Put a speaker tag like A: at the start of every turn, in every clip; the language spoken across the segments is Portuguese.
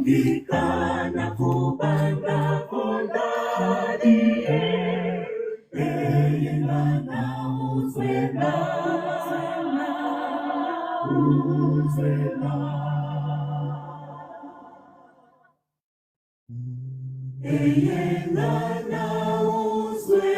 A: Ika na kubanda kondadie, eyengana uzwela, uzwela. Eyengana uzwela.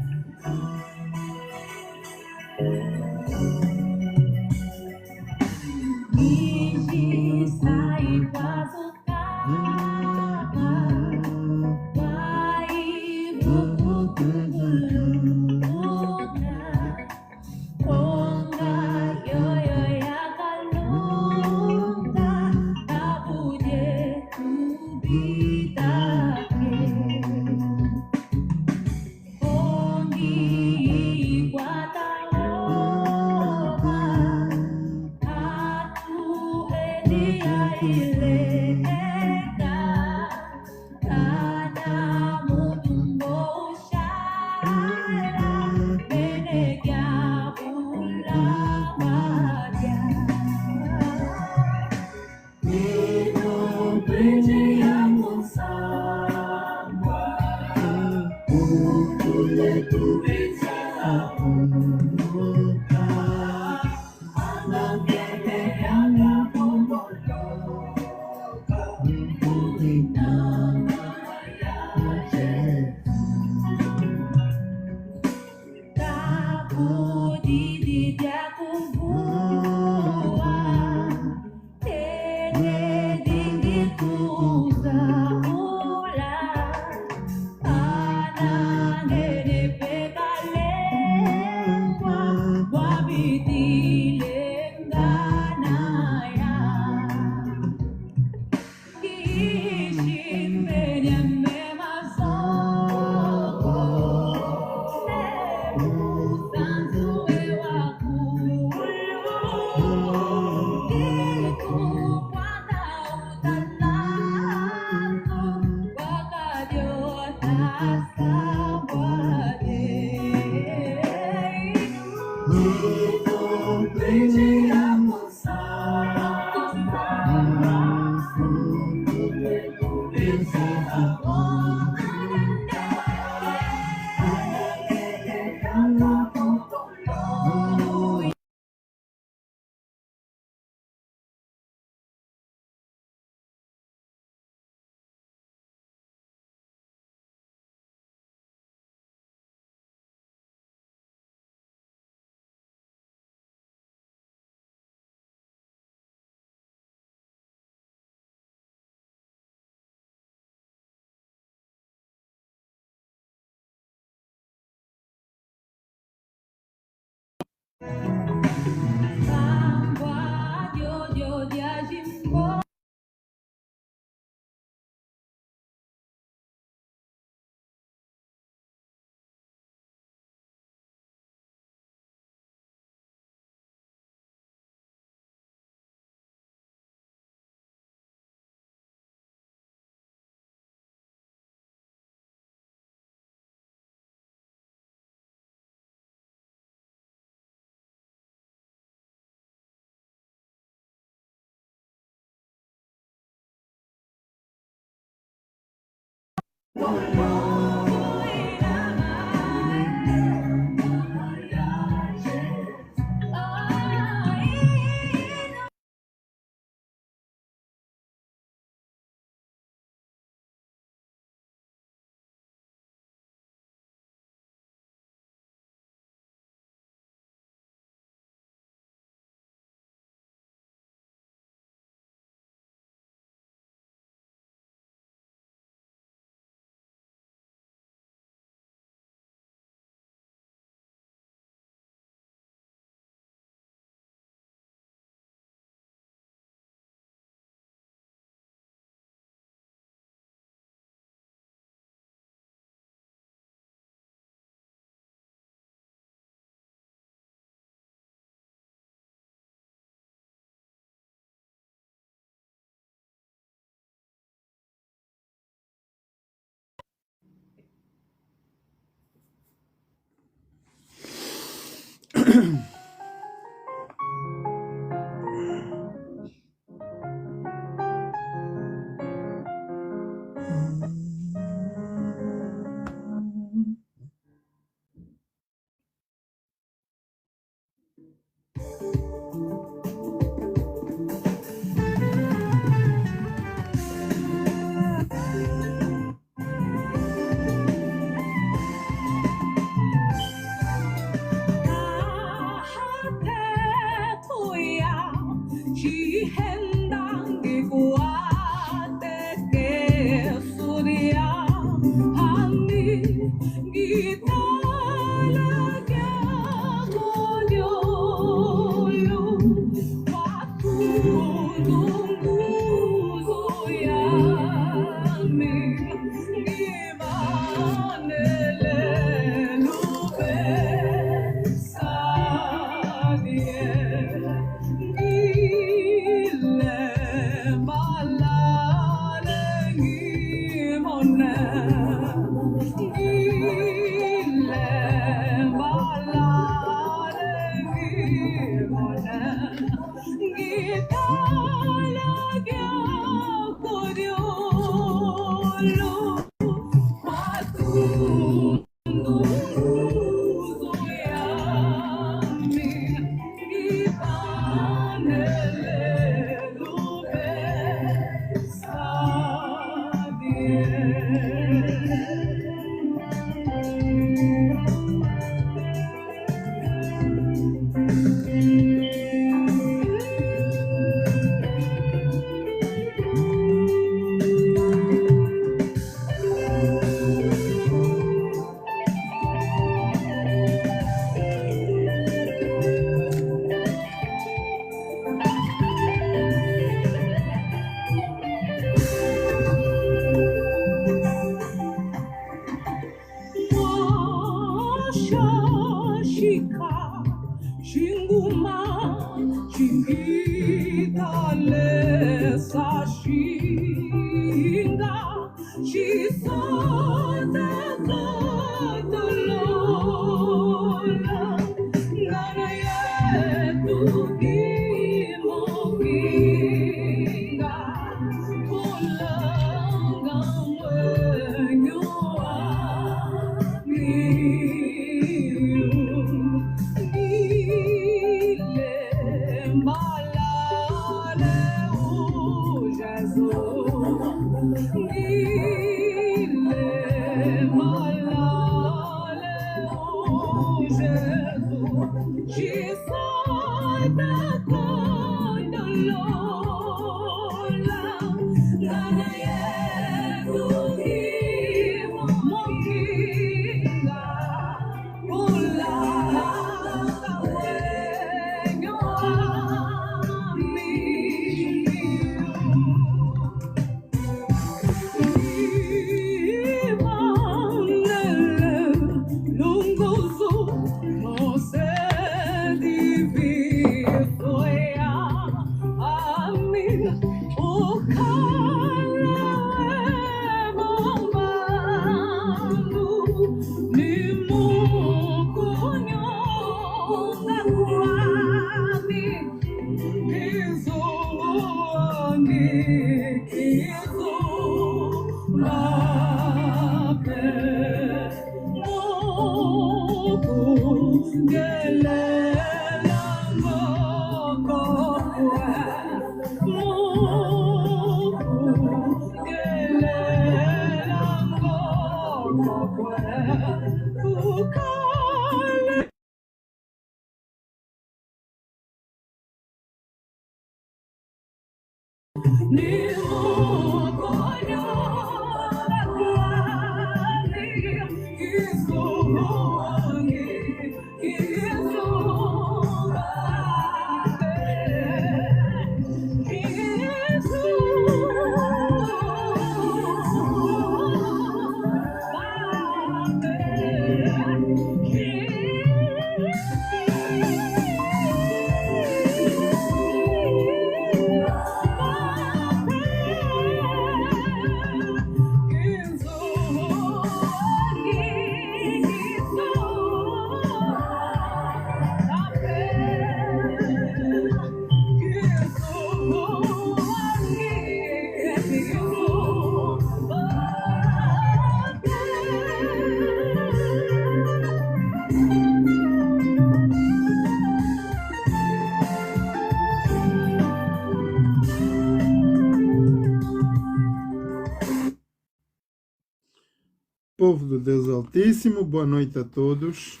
B: povo do Deus Altíssimo, boa noite a todos.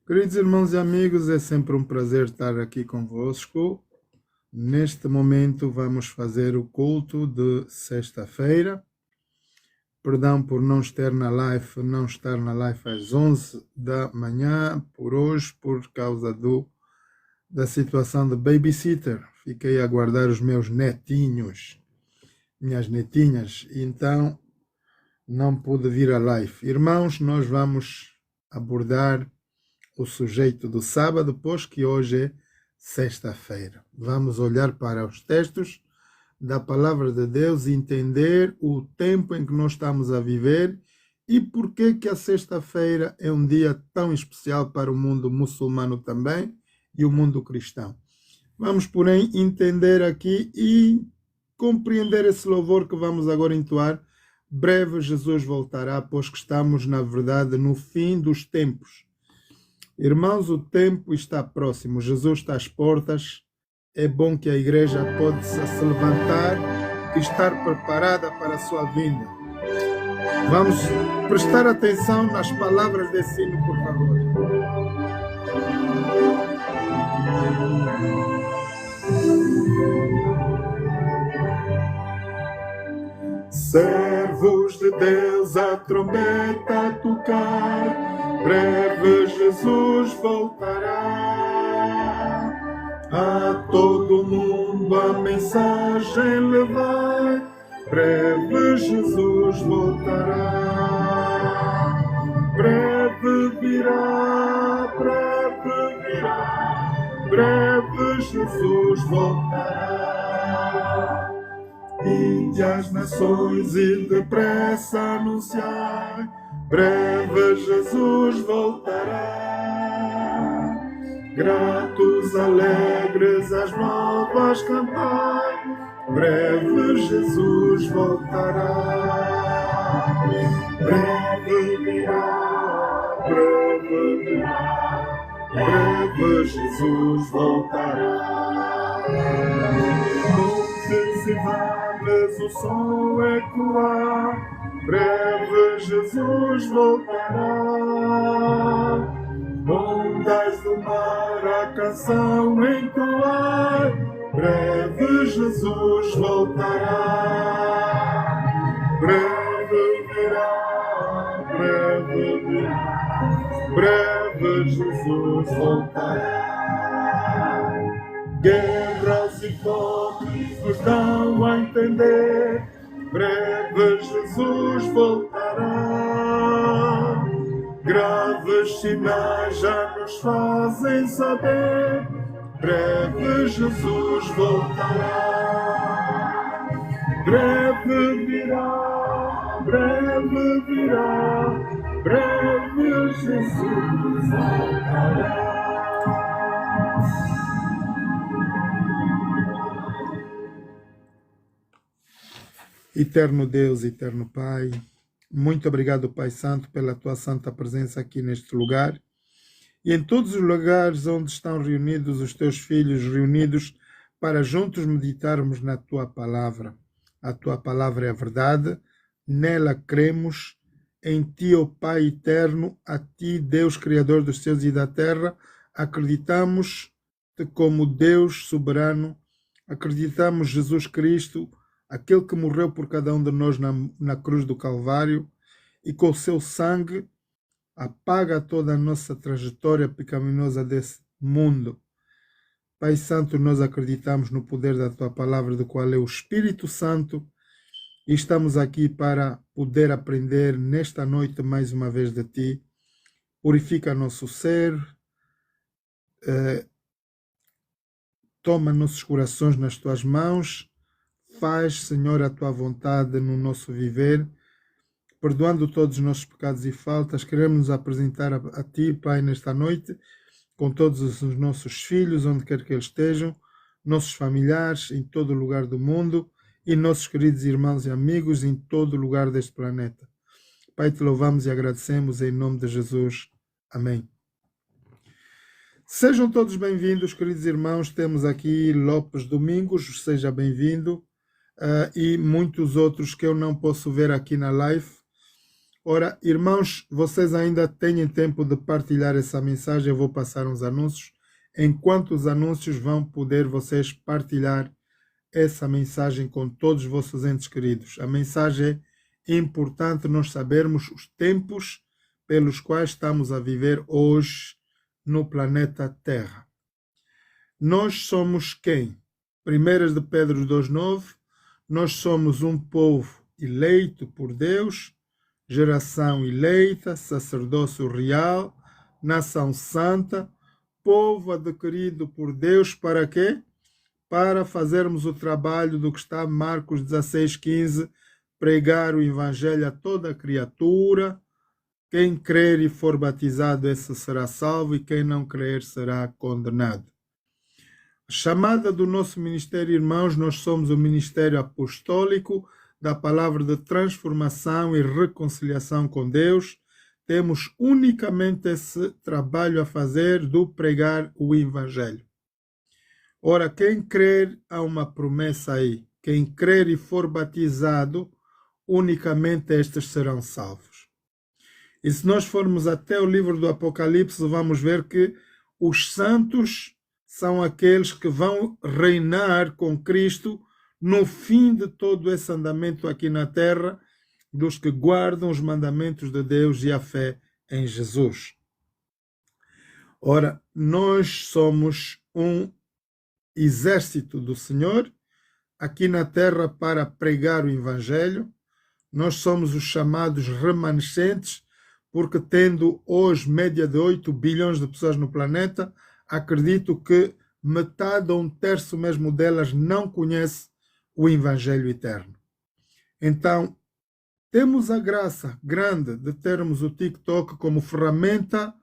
B: Queridos irmãos e amigos, é sempre um prazer estar aqui convosco. Neste momento vamos fazer o culto de sexta-feira. Perdão por não estar na live às 11 da manhã, por hoje, por causa da situação de babysitter. Fiquei a aguardar os meus netinhos, minhas netinhas, e então não pude vir à live. Irmãos, nós vamos abordar o sujeito do sábado, pois que hoje é sexta-feira. Vamos olhar para os textos da palavra de Deus e entender o tempo em que nós estamos a viver e por que a sexta-feira é um dia tão especial para o mundo muçulmano também e o mundo cristão. Vamos, porém, entender aqui e compreender esse louvor que vamos agora entoar. Breve Jesus voltará, pois que estamos, na verdade, no fim dos tempos. Irmãos, o tempo está próximo, Jesus está às portas. É bom que a igreja possa se levantar e estar preparada para a sua vinda. Vamos prestar atenção nas palavras desse hino, por favor. Servos de Deus, a trombeta a tocar, breve Jesus voltará. A todo mundo a mensagem levar, breve Jesus voltará. Breve virá, breve Jesus voltará. Ide às nações e depressa anunciar, breve Jesus voltará. Gratos, alegres, as novas cantar, breve Jesus voltará. Breve virá, breve Jesus voltará. Montes e vales o som ecoar, breve Jesus voltará. Ondas do mar a canção entoar, breve Jesus voltará. Breve virá, breve Jesus voltará. Guerras e fomes nos dão a entender, breve Jesus voltará. Graves sinais já nos fazem saber, breve Jesus voltará. Breve virá, breve Jesus voltará. Eterno Deus, eterno Pai, muito obrigado, Pai Santo, pela tua santa presença aqui neste lugar e em todos os lugares onde estão reunidos os teus filhos, reunidos para juntos meditarmos na tua palavra. A tua palavra é a verdade, nela cremos, em ti, ó Pai eterno, a ti, Deus Criador dos céus e da terra, acreditamos-te como Deus soberano, acreditamos Jesus Cristo, aquele que morreu por cada um de nós na cruz do Calvário e com o seu sangue apaga toda a nossa trajetória pecaminosa desse mundo. Pai Santo, nós acreditamos no poder da tua palavra, do qual é o Espírito Santo, e estamos aqui para poder aprender nesta noite mais uma vez de ti. Purifica nosso ser, toma nossos corações nas tuas mãos. Faz, Senhor, a tua vontade no nosso viver, perdoando todos os nossos pecados e faltas. Queremos nos apresentar a ti, Pai, nesta noite, com todos os nossos filhos, onde quer que eles estejam, nossos familiares em todo lugar do mundo e nossos queridos irmãos e amigos em todo lugar deste planeta. Pai, te louvamos e agradecemos em nome de Jesus. Amém. Sejam todos bem-vindos, queridos irmãos. Temos aqui Lopes Domingos, seja bem-vindo. E muitos outros que eu não posso ver aqui na live. Ora, irmãos, vocês ainda têm tempo de partilhar essa mensagem. Eu vou passar uns anúncios. Enquanto os anúncios vão poder vocês partilhar essa mensagem com todos os vossos entes queridos. A mensagem é importante nós sabermos os tempos pelos quais estamos a viver hoje no planeta Terra. Nós somos quem? 1 de Pedro 2,9, nós somos um povo eleito por Deus, geração eleita, sacerdócio real, nação santa, povo adquirido por Deus para quê? Para fazermos o trabalho do que está Marcos 16,15, pregar o evangelho a toda criatura. Quem crer e for batizado, esse será salvo, e quem não crer será condenado. A chamada do nosso ministério, irmãos, nós somos o ministério apostólico da palavra de transformação e reconciliação com Deus. Temos unicamente esse trabalho a fazer do pregar o evangelho. Ora, quem crer, há uma promessa aí. Quem crer e for batizado, unicamente estes serão salvos. E se nós formos até o livro do Apocalipse, vamos ver que os santos são aqueles que vão reinar com Cristo no fim de todo esse andamento aqui na terra, dos que guardam os mandamentos de Deus e a fé em Jesus. Ora, nós somos um exército do Senhor aqui na terra para pregar o evangelho. Nós somos os chamados remanescentes, porque tendo hoje média de 8 bilhões de pessoas no planeta, acredito que metade ou um terço mesmo delas não conhece o evangelho eterno. Então, temos a graça grande de termos o TikTok como ferramenta.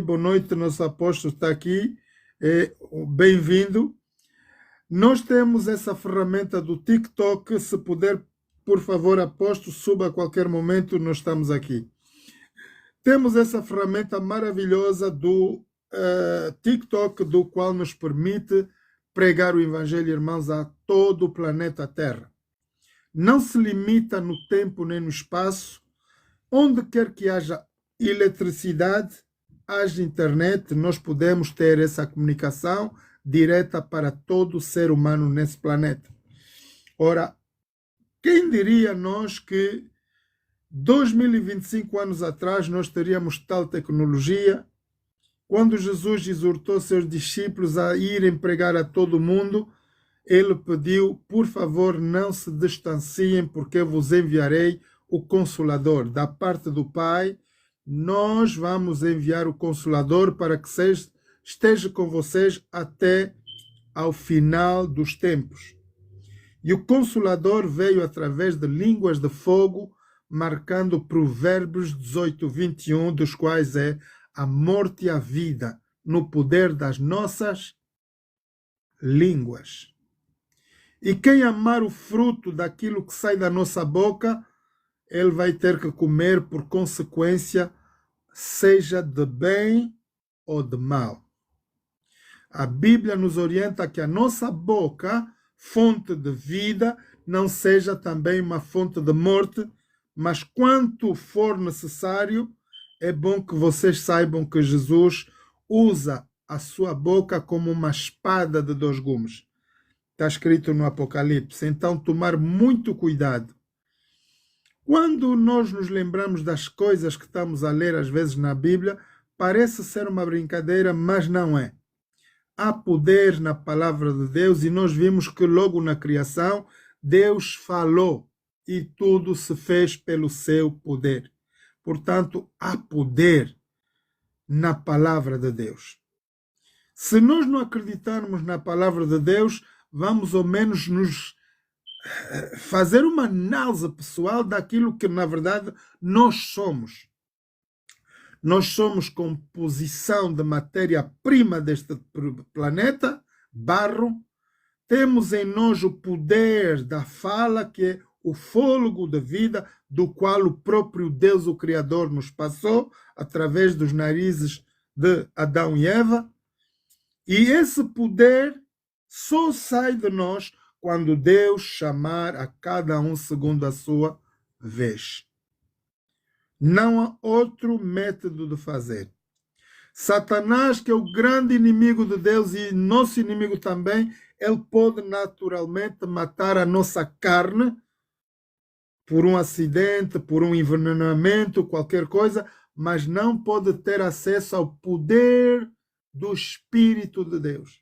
B: Boa noite, nosso apóstolo está aqui. Bem-vindo. Nós temos essa ferramenta do TikTok. Se puder, por favor, apóstolo, suba a qualquer momento, nós estamos aqui. Temos essa ferramenta maravilhosa do TikTok, do qual nos permite pregar o evangelho, irmãos, a todo o planeta Terra. Não se limita no tempo nem no espaço. Onde quer que haja eletricidade, haja internet, nós podemos ter essa comunicação direta para todo ser humano nesse planeta. Ora, quem diria nós que 2025 anos atrás nós teríamos tal tecnologia? Quando Jesus exortou seus discípulos a irem pregar a todo mundo, ele pediu, por favor, não se distanciem, porque eu vos enviarei o Consolador. Da parte do Pai, nós vamos enviar o Consolador para que esteja com vocês até ao final dos tempos. E o Consolador veio através de línguas de fogo, marcando Provérbios 18:21, dos quais é a morte e a vida no poder das nossas línguas. E quem amar o fruto daquilo que sai da nossa boca, ele vai ter que comer por consequência, seja de bem ou de mal. A Bíblia nos orienta que a nossa boca, fonte de vida, não seja também uma fonte de morte, mas quanto for necessário, é bom que vocês saibam que Jesus usa a sua boca como uma espada de 2 gumes. Está escrito no Apocalipse. Então, tomar muito cuidado. Quando nós nos lembramos das coisas que estamos a ler às vezes na Bíblia, parece ser uma brincadeira, mas não é. Há poder na palavra de Deus, e nós vimos que logo na criação Deus falou e tudo se fez pelo seu poder. Portanto, há poder na palavra de Deus. Se nós não acreditarmos na palavra de Deus, vamos ao menos nos fazer uma análise pessoal daquilo que, na verdade, nós somos. Nós somos composição de matéria-prima deste planeta, barro. Temos em nós o poder da fala, que é o fôlego de vida, do qual o próprio Deus, o Criador, nos passou através dos narizes de Adão e Eva. E esse poder só sai de nós quando Deus chamar a cada um segundo a sua vez. Não há outro método de fazer. Satanás, que é o grande inimigo de Deus e nosso inimigo também, ele pode naturalmente matar a nossa carne por um acidente, por um envenenamento, qualquer coisa, mas não pode ter acesso ao poder do Espírito de Deus.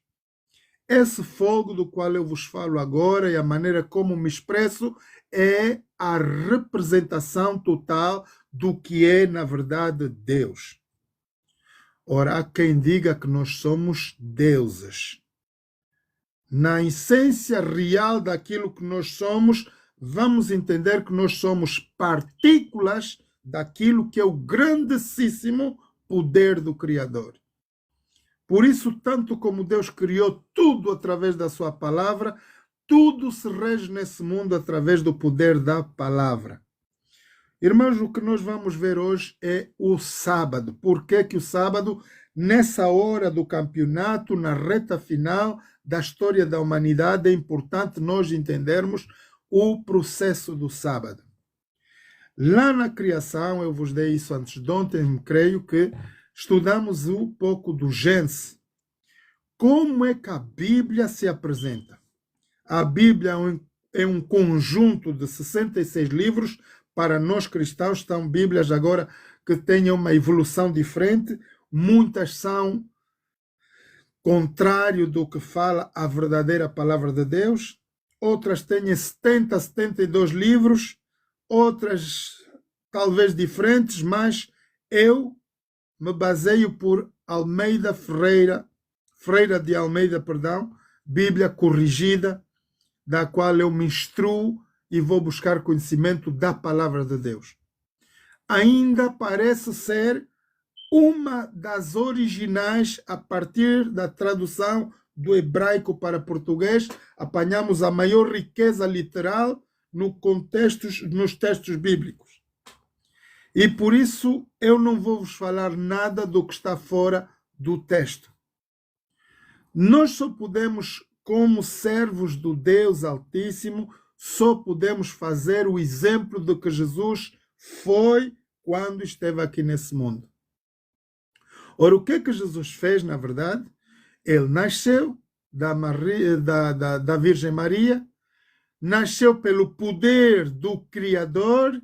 B: Esse fogo do qual eu vos falo agora e a maneira como me expresso é a representação total do que é, na verdade, Deus. Ora, há quem diga que nós somos deuses. Na essência real daquilo que nós somos, vamos entender que nós somos partículas daquilo que é o grandíssimo poder do Criador. Por isso, tanto como Deus criou tudo através da sua palavra, tudo se rege nesse mundo através do poder da palavra. Irmãos, o que nós vamos ver hoje é o sábado. Por que que o sábado, nessa hora do campeonato, na reta final da história da humanidade, é importante nós entendermos o processo do sábado. Lá na criação, eu vos dei isso antes de ontem, creio que estudamos um pouco do Gênesis. Como é que a Bíblia se apresenta? A Bíblia é um conjunto de 66 livros. Para nós cristãos, são Bíblias agora que têm uma evolução diferente. Muitas são contrário do que fala a verdadeira palavra de Deus. Outras têm 70, 72 livros. Outras talvez diferentes, mas eu me baseio por Almeida Freira de Almeida, Bíblia corrigida, da qual eu me instruo e vou buscar conhecimento da palavra de Deus. Ainda parece ser uma das originais a partir da tradução do hebraico para português. Apanhamos a maior riqueza literal nos textos bíblicos. E por isso eu não vou vos falar nada do que está fora do texto. Nós só podemos, como servos do Deus Altíssimo, só podemos fazer o exemplo do que Jesus foi quando esteve aqui nesse mundo. Ora, o que é que Jesus fez, na verdade? Ele nasceu da Virgem Maria, nasceu pelo poder do Criador.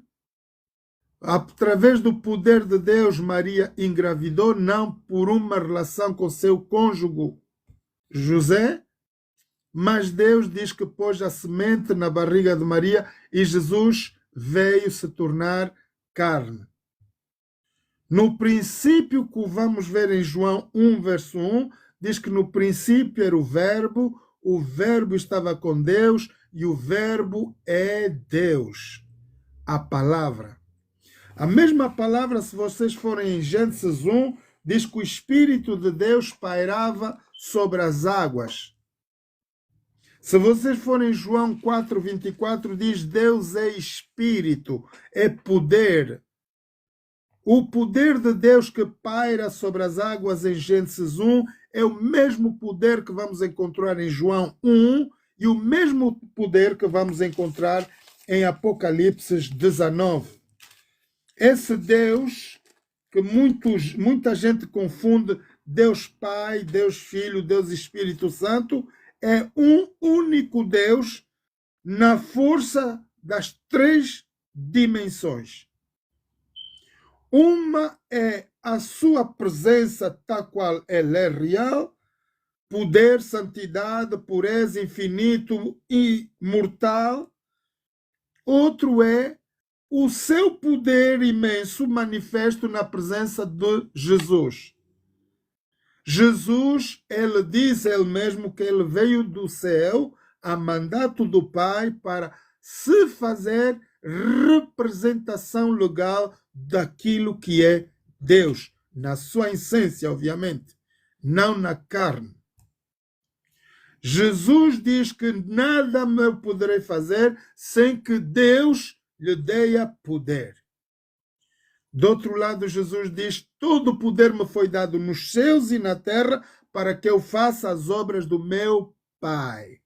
B: Através do poder de Deus, Maria engravidou, não por uma relação com seu cônjuge José, mas Deus diz que pôs a semente na barriga de Maria e Jesus veio se tornar carne. No princípio, que vamos ver em João 1, verso 1, diz que no princípio era o Verbo estava com Deus e o Verbo é Deus, a palavra. A mesma palavra, se vocês forem em Gênesis 1, diz que o Espírito de Deus pairava sobre as águas. Se vocês forem em João 4, 24, diz Deus é Espírito, é poder. O poder de Deus que paira sobre as águas em Gênesis 1 é o mesmo poder que vamos encontrar em João 1 e o mesmo poder que vamos encontrar em Apocalipse 19. Esse Deus que muita gente confunde Deus Pai, Deus Filho, Deus Espírito Santo, é um único Deus na força das 3 dimensões. Uma é a sua presença tal qual ela é real, poder, santidade, pureza, infinito e imortal. Outro é o seu poder imenso manifesto na presença de Jesus. Jesus, ele diz ele mesmo que ele veio do céu a mandato do Pai para se fazer representação legal daquilo que é Deus, na sua essência, obviamente, não na carne. Jesus diz que nada me poderei fazer sem que Deus lhe dê poder. Do outro lado, Jesus diz, todo poder me foi dado nos céus e na terra para que eu faça as obras do meu Pai.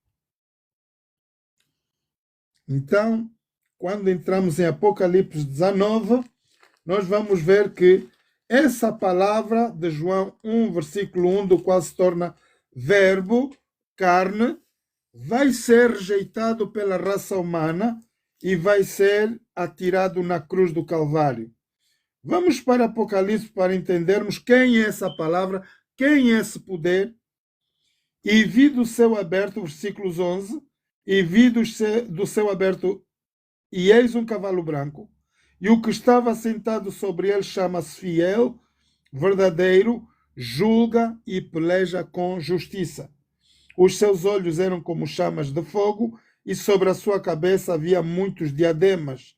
B: Então, quando entramos em Apocalipse 19, nós vamos ver que essa palavra de João 1, versículo 1, do qual se torna verbo, carne, vai ser rejeitado pela raça humana e vai ser atirado na cruz do Calvário. Vamos para Apocalipse para entendermos quem é essa palavra, quem é esse poder. E vi do céu aberto, versículos 11, e vi do céu aberto, e eis um cavalo branco, e o que estava sentado sobre ele chama-se Fiel, verdadeiro, julga e peleja com justiça. Os seus olhos eram como chamas de fogo, e sobre a sua cabeça havia muitos diademas.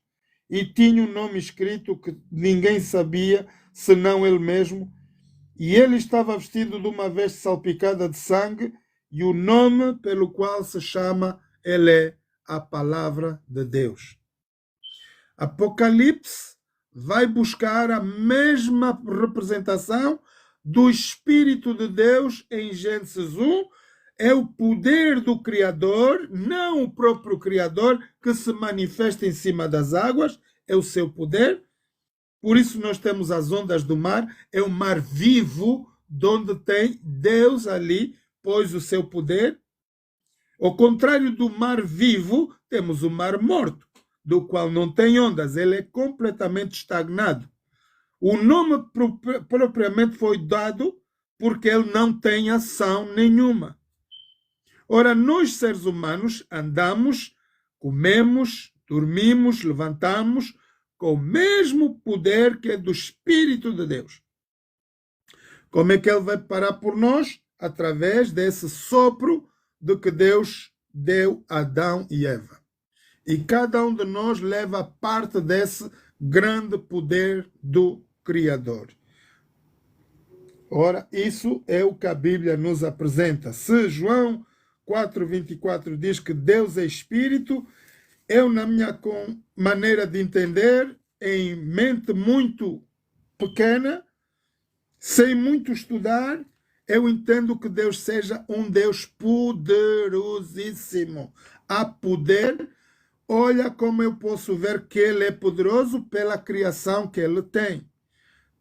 B: E tinha um nome escrito que ninguém sabia, senão ele mesmo. E ele estava vestido de uma veste salpicada de sangue, e o nome pelo qual se chama, ele é a Palavra de Deus. Apocalipse vai buscar a mesma representação do Espírito de Deus em Gênesis 1, é o poder do Criador, não o próprio Criador, que se manifesta em cima das águas, é o seu poder. Por isso nós temos as ondas do mar, é o mar vivo, onde tem Deus ali, pôs o seu poder. Ao contrário do mar vivo, temos o mar morto, do qual não tem ondas, ele é completamente estagnado. O nome propriamente foi dado porque ele não tem ação nenhuma. Ora, nós seres humanos andamos, comemos, dormimos, levantamos com o mesmo poder que é do Espírito de Deus. Como é que ele vai parar por nós? Através desse sopro de que Deus deu a Adão e Eva. E cada um de nós leva parte desse grande poder do Criador. Ora, isso é o que a Bíblia nos apresenta. Se João 4:24 diz que Deus é Espírito, eu, na minha maneira de entender, em mente muito pequena, sem muito estudar, eu entendo que Deus seja um Deus poderosíssimo. Há poder. Olha como eu posso ver que ele é poderoso pela criação que ele tem.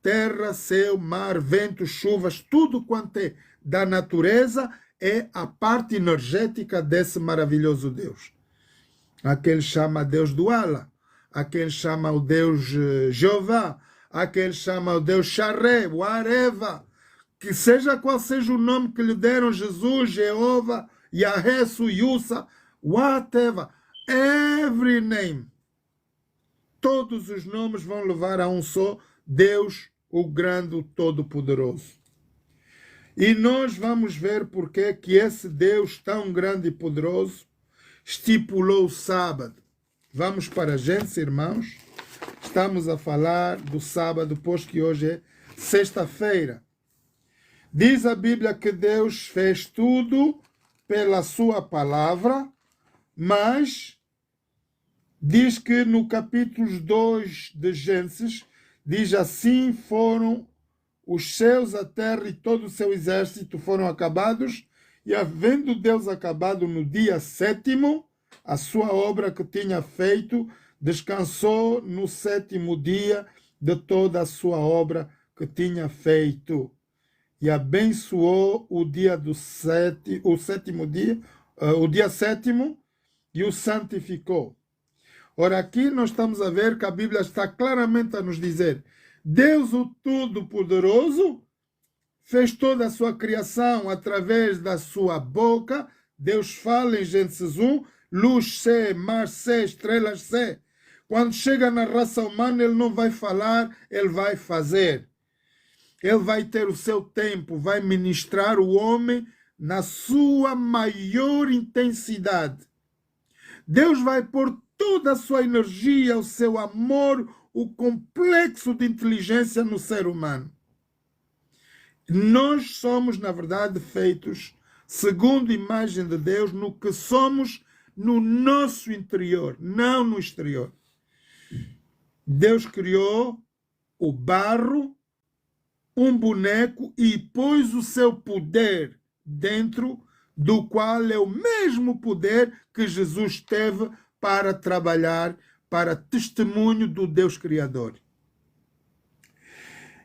B: Terra, céu, mar, vento, chuvas, tudo quanto é da natureza é a parte energética desse maravilhoso Deus. Aquele chama Deus do Ala, aquele chama o Deus Jeová, aquele chama o Deus Sharé, whatever. Que seja qual seja o nome que lhe deram, Jesus, Jeová, Yahé, Suyusa, whatever. Every name. Todos os nomes vão levar a um só Deus, o grande, o todo-poderoso. E nós vamos ver porque que esse Deus tão grande e poderoso estipulou o sábado. Vamos para Gênesis, irmãos. Estamos a falar do sábado, pois que hoje é sexta-feira. Diz a Bíblia que Deus fez tudo pela sua palavra, mas diz que no capítulo 2 de Gênesis, diz assim: foram os céus, a terra e todo o seu exército foram acabados, e havendo Deus acabado no dia 7º, a sua obra que tinha feito, descansou no 7º dia de toda a sua obra que tinha feito. E abençoou o dia do o sétimo dia, o dia 7º, e o santificou. Ora, aqui nós estamos a ver que a Bíblia está claramente a nos dizer: Deus, o Todo-Poderoso, fez toda a sua criação através da sua boca. Deus fala em Gênesis 1, luz se, mar se, estrelas se. Quando chega na raça humana, ele não vai falar, ele vai fazer. Ele vai ter o seu tempo, vai ministrar o homem na sua maior intensidade. Deus vai pôr toda a sua energia, o seu amor, o complexo de inteligência no ser humano. Nós somos, na verdade, feitos segundo a imagem de Deus no que somos no nosso interior, não no exterior. Deus criou o barro, um boneco, e pôs o seu poder dentro, do qual é o mesmo poder que Jesus teve para trabalhar para testemunho do Deus Criador.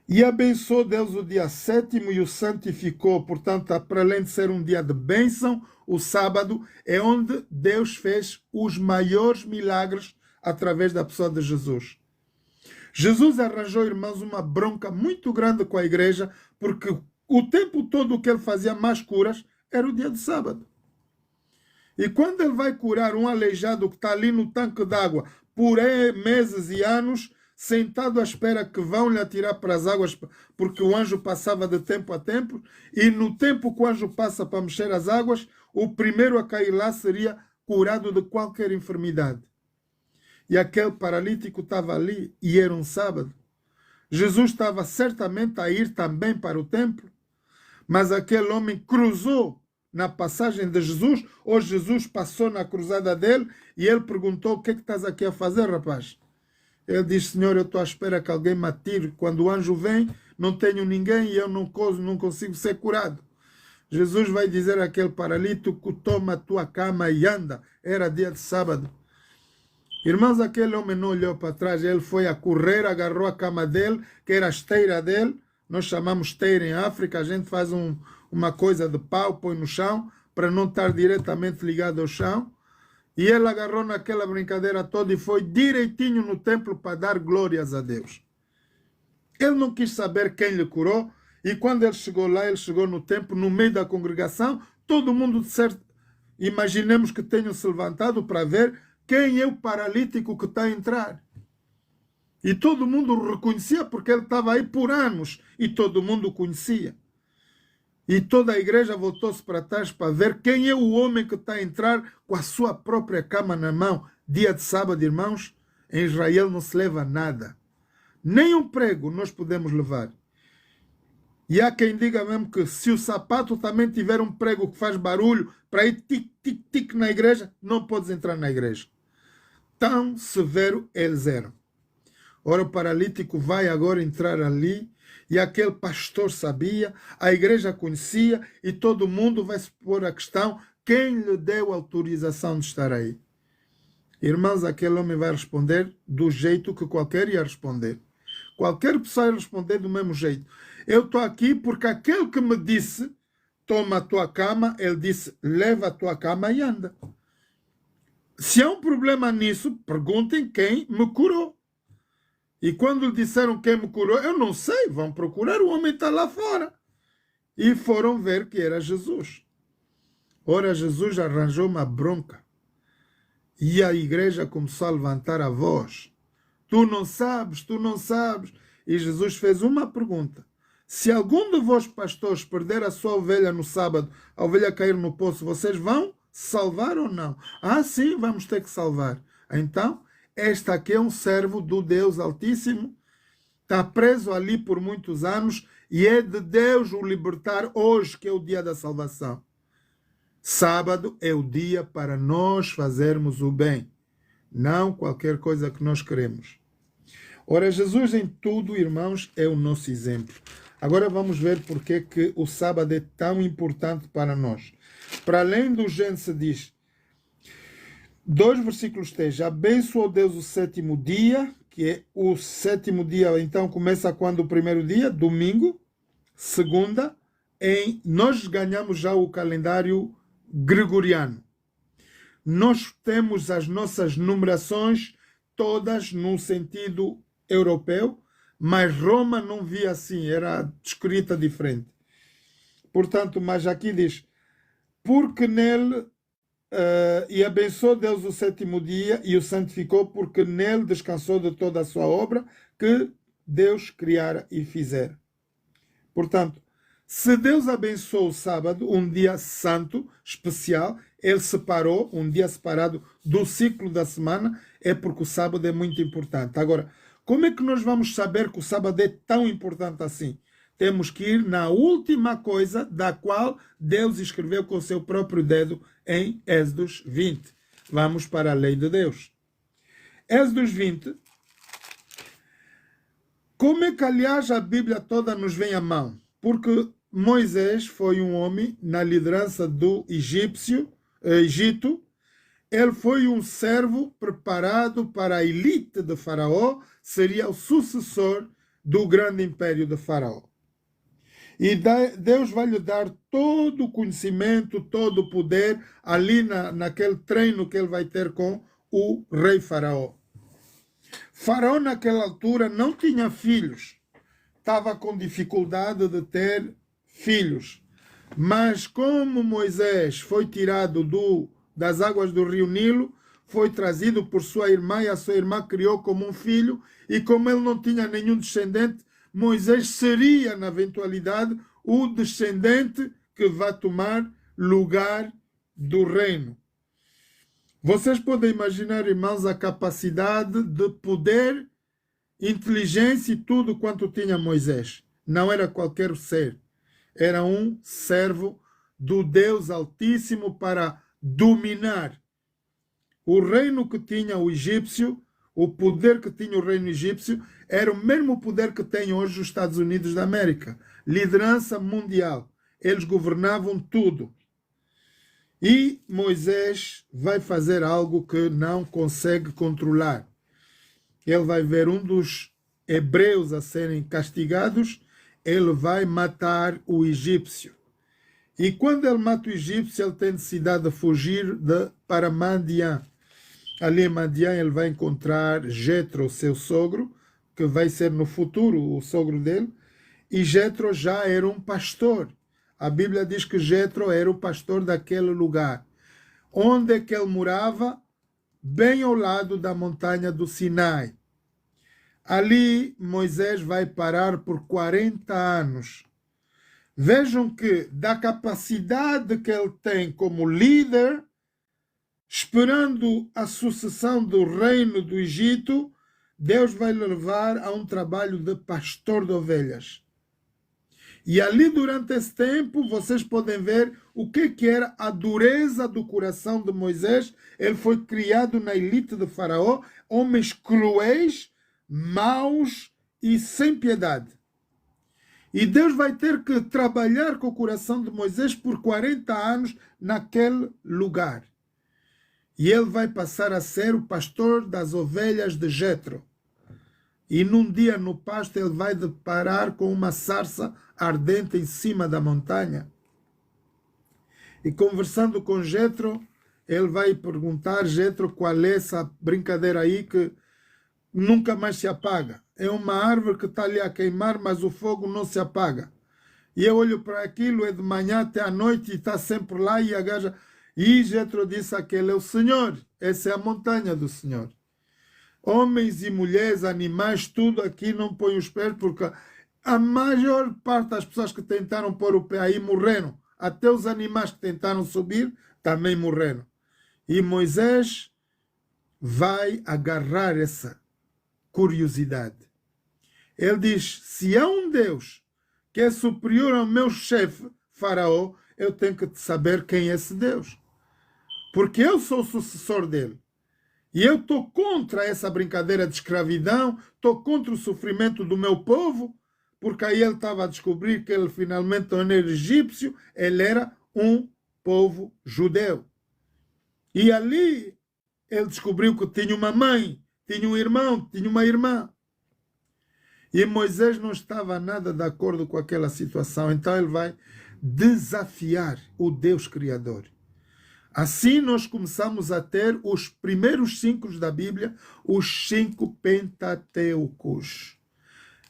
B: E abençoou Deus o dia sétimo e o santificou. Portanto, para além de ser um dia de bênção, o sábado é onde Deus fez os maiores milagres através da pessoa de Jesus. Jesus arranjou, irmãos, uma bronca muito grande com a igreja, porque o tempo todo o que ele fazia mais curas era o dia de sábado. E quando ele vai curar um aleijado que está ali no tanque d'água por meses e anos, sentado à espera que vão lhe atirar para as águas, porque o anjo passava de tempo a tempo, e no tempo que o anjo passa para mexer as águas, o primeiro a cair lá seria curado de qualquer enfermidade. E aquele paralítico estava ali, e era um sábado. Jesus estava certamente a ir também para o templo, mas aquele homem cruzou na passagem de Jesus, ou Jesus passou na cruzada dele, e ele perguntou: o que é que estás aqui a fazer, rapaz? Ele disse: Senhor, eu estou à espera que alguém me atire. Quando o anjo vem, não tenho ninguém e eu não consigo ser curado. Jesus vai dizer àquele paralítico: toma a tua cama e anda. Era dia de sábado. Irmãos, aquele homem não olhou para trás, ele foi a correr, agarrou a cama dele, que era a esteira dele. Nós chamamos esteira em África, a gente faz uma coisa de pau, põe no chão, para não estar diretamente ligado ao chão. E ele agarrou naquela brincadeira toda e foi direitinho no templo para dar glórias a Deus. Ele não quis saber quem lhe curou, e quando ele chegou lá, ele chegou no templo, no meio da congregação, todo mundo, de certo, imaginemos que tenham se levantado para ver quem é o paralítico que está a entrar. E todo mundo o reconhecia porque ele estava aí por anos e todo mundo o conhecia. E toda a igreja voltou-se para trás para ver quem é o homem que está a entrar com a sua própria cama na mão. Dia de sábado, irmãos, em Israel não se leva nada. Nem um prego nós podemos levar. E há quem diga mesmo que se o sapato também tiver um prego que faz barulho para ir tic-tic-tic na igreja, não podes entrar na igreja. Tão severo eles eram. Ora, o paralítico vai agora entrar ali, e aquele pastor sabia, a igreja conhecia, e todo mundo vai se pôr a questão: quem lhe deu autorização de estar aí? Irmãos, aquele homem vai responder do jeito que qualquer ia responder. Qualquer pessoa ia responder do mesmo jeito. Eu estou aqui porque aquele que me disse: toma a tua cama, ele disse: leva a tua cama e anda. Se há um problema nisso, perguntem quem me curou. E quando lhe disseram quem me curou, eu não sei, vão procurar, o homem está lá fora. E foram ver que era Jesus. Ora, Jesus arranjou uma bronca. E a igreja começou a levantar a voz. Tu não sabes, tu não sabes. E Jesus fez uma pergunta: se algum de vós, pastores, perder a sua ovelha no sábado, a ovelha cair no poço, vocês vão salvar ou não? Ah, sim, vamos ter que salvar. Então, este aqui é um servo do Deus Altíssimo, está preso ali por muitos anos e é de Deus o libertar hoje, que é o dia da salvação. Sábado é o dia para nós fazermos o bem, não qualquer coisa que nós queremos. Ora, Jesus em tudo, irmãos, é o nosso exemplo. Agora vamos ver porque que o sábado é tão importante para nós. Para além do Gênesis diz, 2 versículos 3, abençoou Deus o sétimo dia, que é o sétimo dia, então começa quando o primeiro dia? Domingo. Segunda, nós ganhamos já o calendário gregoriano. Nós temos as nossas numerações todas no sentido europeu, mas Roma não via assim, era escrita diferente. Portanto, mas aqui diz, porque nele, e abençoou Deus o sétimo dia e o santificou, porque nele descansou de toda a sua obra que Deus criara e fizera. Portanto, se Deus abençoou o sábado, um dia santo, especial, ele separou, um dia separado do ciclo da semana, é porque o sábado é muito importante. Agora, como é que nós vamos saber que o sábado é tão importante assim? Temos que ir na última coisa da qual Deus escreveu com o seu próprio dedo em Êxodos 20. Vamos para a lei de Deus. Êxodos 20. Como é que, aliás, a Bíblia toda nos vem à mão? Porque Moisés foi um homem na liderança do Egito. Ele foi um servo preparado para a elite de Faraó, seria o sucessor do grande império de Faraó. E Deus vai lhe dar todo o conhecimento, todo o poder ali naquele treino que ele vai ter com o rei Faraó. Faraó naquela altura não tinha filhos. Estava com dificuldade de ter filhos. Mas como Moisés foi tirado das águas do rio Nilo, foi trazido por sua irmã e a sua irmã criou como um filho, e como ele não tinha nenhum descendente, Moisés seria, na eventualidade, o descendente que vai tomar lugar do reino. Vocês podem imaginar, irmãos, a capacidade de poder, inteligência e tudo quanto tinha Moisés. Não era qualquer ser. Era um servo do Deus Altíssimo para dominar o reino que tinha o egípcio. O poder que tinha o reino egípcio era o mesmo poder que tem hoje os Estados Unidos da América. Liderança mundial. Eles governavam tudo. E Moisés vai fazer algo que não consegue controlar. Ele vai ver um dos hebreus a serem castigados, ele vai matar o egípcio. E quando ele mata o egípcio, ele tem necessidade de fugir para Madian. Ali em Madian ele vai encontrar Jetro, seu sogro, que vai ser no futuro o sogro dele. E Jetro já era um pastor. A Bíblia diz que Jetro era o pastor daquele lugar. Onde é que ele morava? Bem ao lado da montanha do Sinai. Ali Moisés vai parar por 40 anos. Vejam que da capacidade que ele tem como líder, esperando a sucessão do reino do Egito, Deus vai levar a um trabalho de pastor de ovelhas. E ali, durante esse tempo, vocês podem ver o que era a dureza do coração de Moisés. Ele foi criado na elite de Faraó, homens cruéis, maus e sem piedade. E Deus vai ter que trabalhar com o coração de Moisés por 40 anos naquele lugar. E ele vai passar a ser o pastor das ovelhas de Jetro. E num dia no pasto ele vai deparar com uma sarça ardente em cima da montanha. E conversando com Jetro, ele vai perguntar: Jetro, qual é essa brincadeira aí que nunca mais se apaga? É uma árvore que está ali a queimar, mas o fogo não se apaga. E eu olho para aquilo, é de manhã até à noite e está sempre lá e a gaja... E Jetro disse: aquele é o Senhor, essa é a montanha do Senhor. Homens e mulheres, animais, tudo aqui não põe os pés, porque a maior parte das pessoas que tentaram pôr o pé aí morreram. Até os animais que tentaram subir também morreram. E Moisés vai agarrar essa curiosidade. Ele diz: se há um Deus que é superior ao meu chefe, Faraó, eu tenho que saber quem é esse Deus. Porque eu sou o sucessor dele. E eu estou contra essa brincadeira de escravidão, estou contra o sofrimento do meu povo, porque aí ele estava a descobrir que ele finalmente não era egípcio, ele era um povo judeu. E ali ele descobriu que tinha uma mãe, tinha um irmão, tinha uma irmã. E Moisés não estava nada de acordo com aquela situação, então ele vai desafiar o Deus Criador. Assim nós começamos a ter os primeiros 5 da Bíblia, os 5 Pentateucos.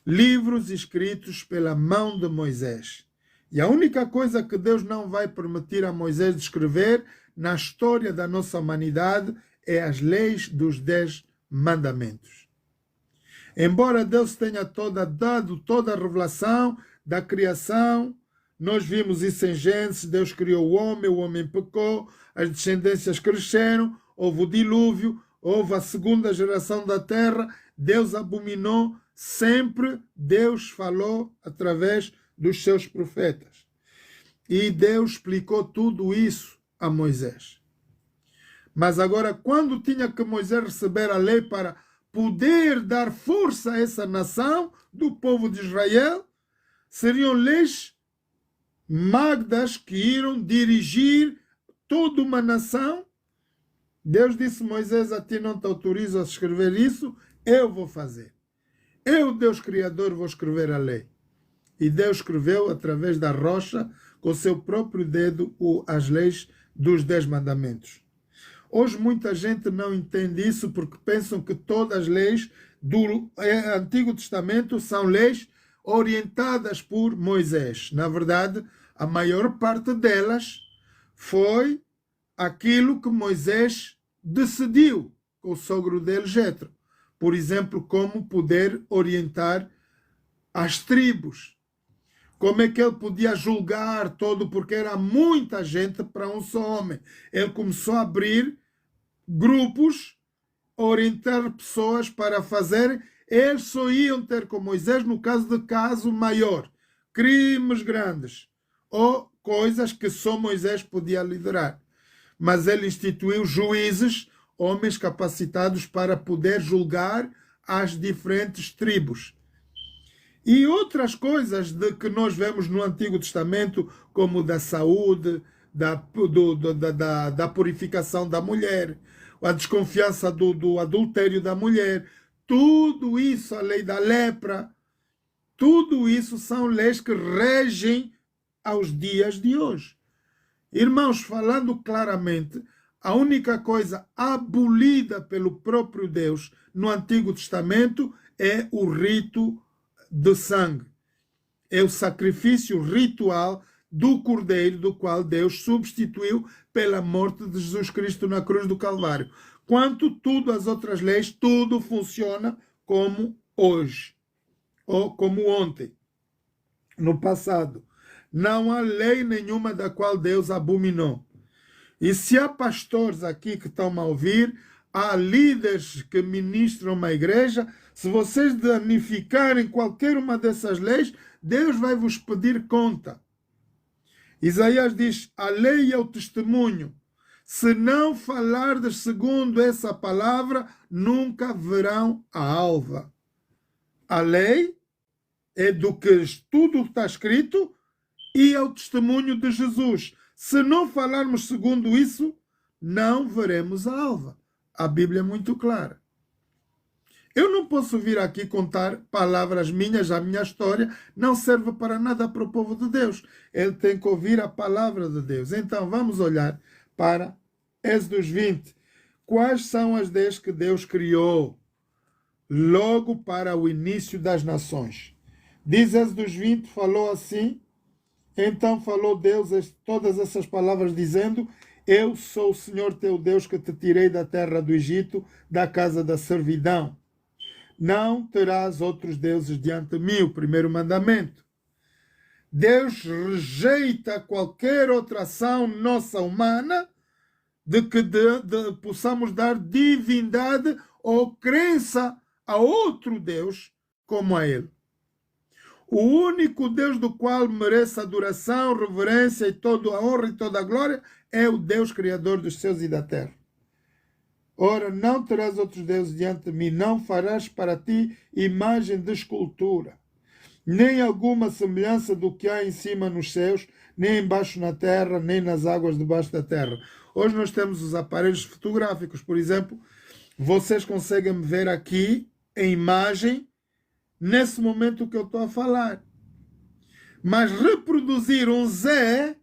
B: Livros escritos pela mão de Moisés. E a única coisa que Deus não vai permitir a Moisés de escrever na história da nossa humanidade é as leis dos 10 mandamentos. Embora Deus tenha dado toda a revelação da criação, nós vimos isso em Gênesis: Deus criou o homem pecou, as descendências cresceram, houve o dilúvio, houve a segunda geração da terra, Deus abominou, sempre Deus falou através dos seus profetas. E Deus explicou tudo isso a Moisés. Mas agora, quando tinha que Moisés receber a lei para poder dar força a essa nação do povo de Israel, seriam leis magdas que iriam dirigir toda uma nação. Deus disse: Moisés, a ti não te autorizo a escrever isso, eu vou fazer. eu, Deus Criador, vou escrever a lei. E Deus escreveu através da rocha, com seu próprio dedo, as leis dos 10 mandamentos. Hoje muita gente não entende isso porque pensam que todas as leis do Antigo Testamento são leis orientadas por Moisés. Na verdade, a maior parte delas foi aquilo que Moisés decidiu com o sogro dele, Jetro. Por exemplo, como poder orientar as tribos. Como é que ele podia julgar todo, porque era muita gente para um só homem. Ele começou a abrir grupos, orientar pessoas para fazerem. Eles só iam ter com Moisés no caso de caso maior, crimes grandes, ou coisas que só Moisés podia liderar. Mas ele instituiu juízes, homens capacitados para poder julgar as diferentes tribos. E outras coisas que nós vemos no Antigo Testamento, como da saúde, da purificação da mulher, a desconfiança do adultério da mulher, tudo isso, a lei da lepra, tudo isso são leis que regem aos dias de hoje. Irmãos, falando claramente, a única coisa abolida pelo próprio Deus no Antigo Testamento é o rito de sangue. É o sacrifício ritual do Cordeiro, do qual Deus substituiu pela morte de Jesus Cristo na cruz do Calvário. Quanto tudo as outras leis, tudo funciona como hoje, ou como ontem, no passado. Não há lei nenhuma da qual Deus abominou. E se há pastores aqui que estão a ouvir, há líderes que ministram uma igreja, se vocês danificarem qualquer uma dessas leis, Deus vai vos pedir conta. Isaías diz, a lei é o testemunho. Se não falardes segundo essa palavra, nunca verão a alva. A lei é do que tudo está escrito e é o testemunho de Jesus. Se não falarmos segundo isso, não veremos a alva. A Bíblia é muito clara. Eu não posso vir aqui contar palavras minhas, a minha história não serve para nada para o povo de Deus. Ele tem que ouvir a palavra de Deus. Então vamos olhar para Êxodo 20. Quais são as 10 que Deus criou logo para o início das nações? Diz Êxodo 20, falou assim, então falou Deus todas essas palavras dizendo, eu sou o Senhor teu Deus que te tirei da terra do Egito, da casa da servidão. Não terás outros deuses diante de mim, o primeiro mandamento. Deus rejeita qualquer outra ação nossa humana de que possamos dar divindade ou crença a outro Deus como a Ele. O único Deus do qual merece adoração, reverência e toda a honra e toda a glória é o Deus Criador dos céus e da terra. Ora, não terás outros deuses diante de mim, não farás para ti imagem de escultura, nem alguma semelhança do que há em cima nos céus, nem embaixo na terra, nem nas águas debaixo da terra. Hoje nós temos os aparelhos fotográficos, por exemplo, vocês conseguem me ver aqui em imagem, nesse momento que eu estou a falar. Mas reproduzir um Zé,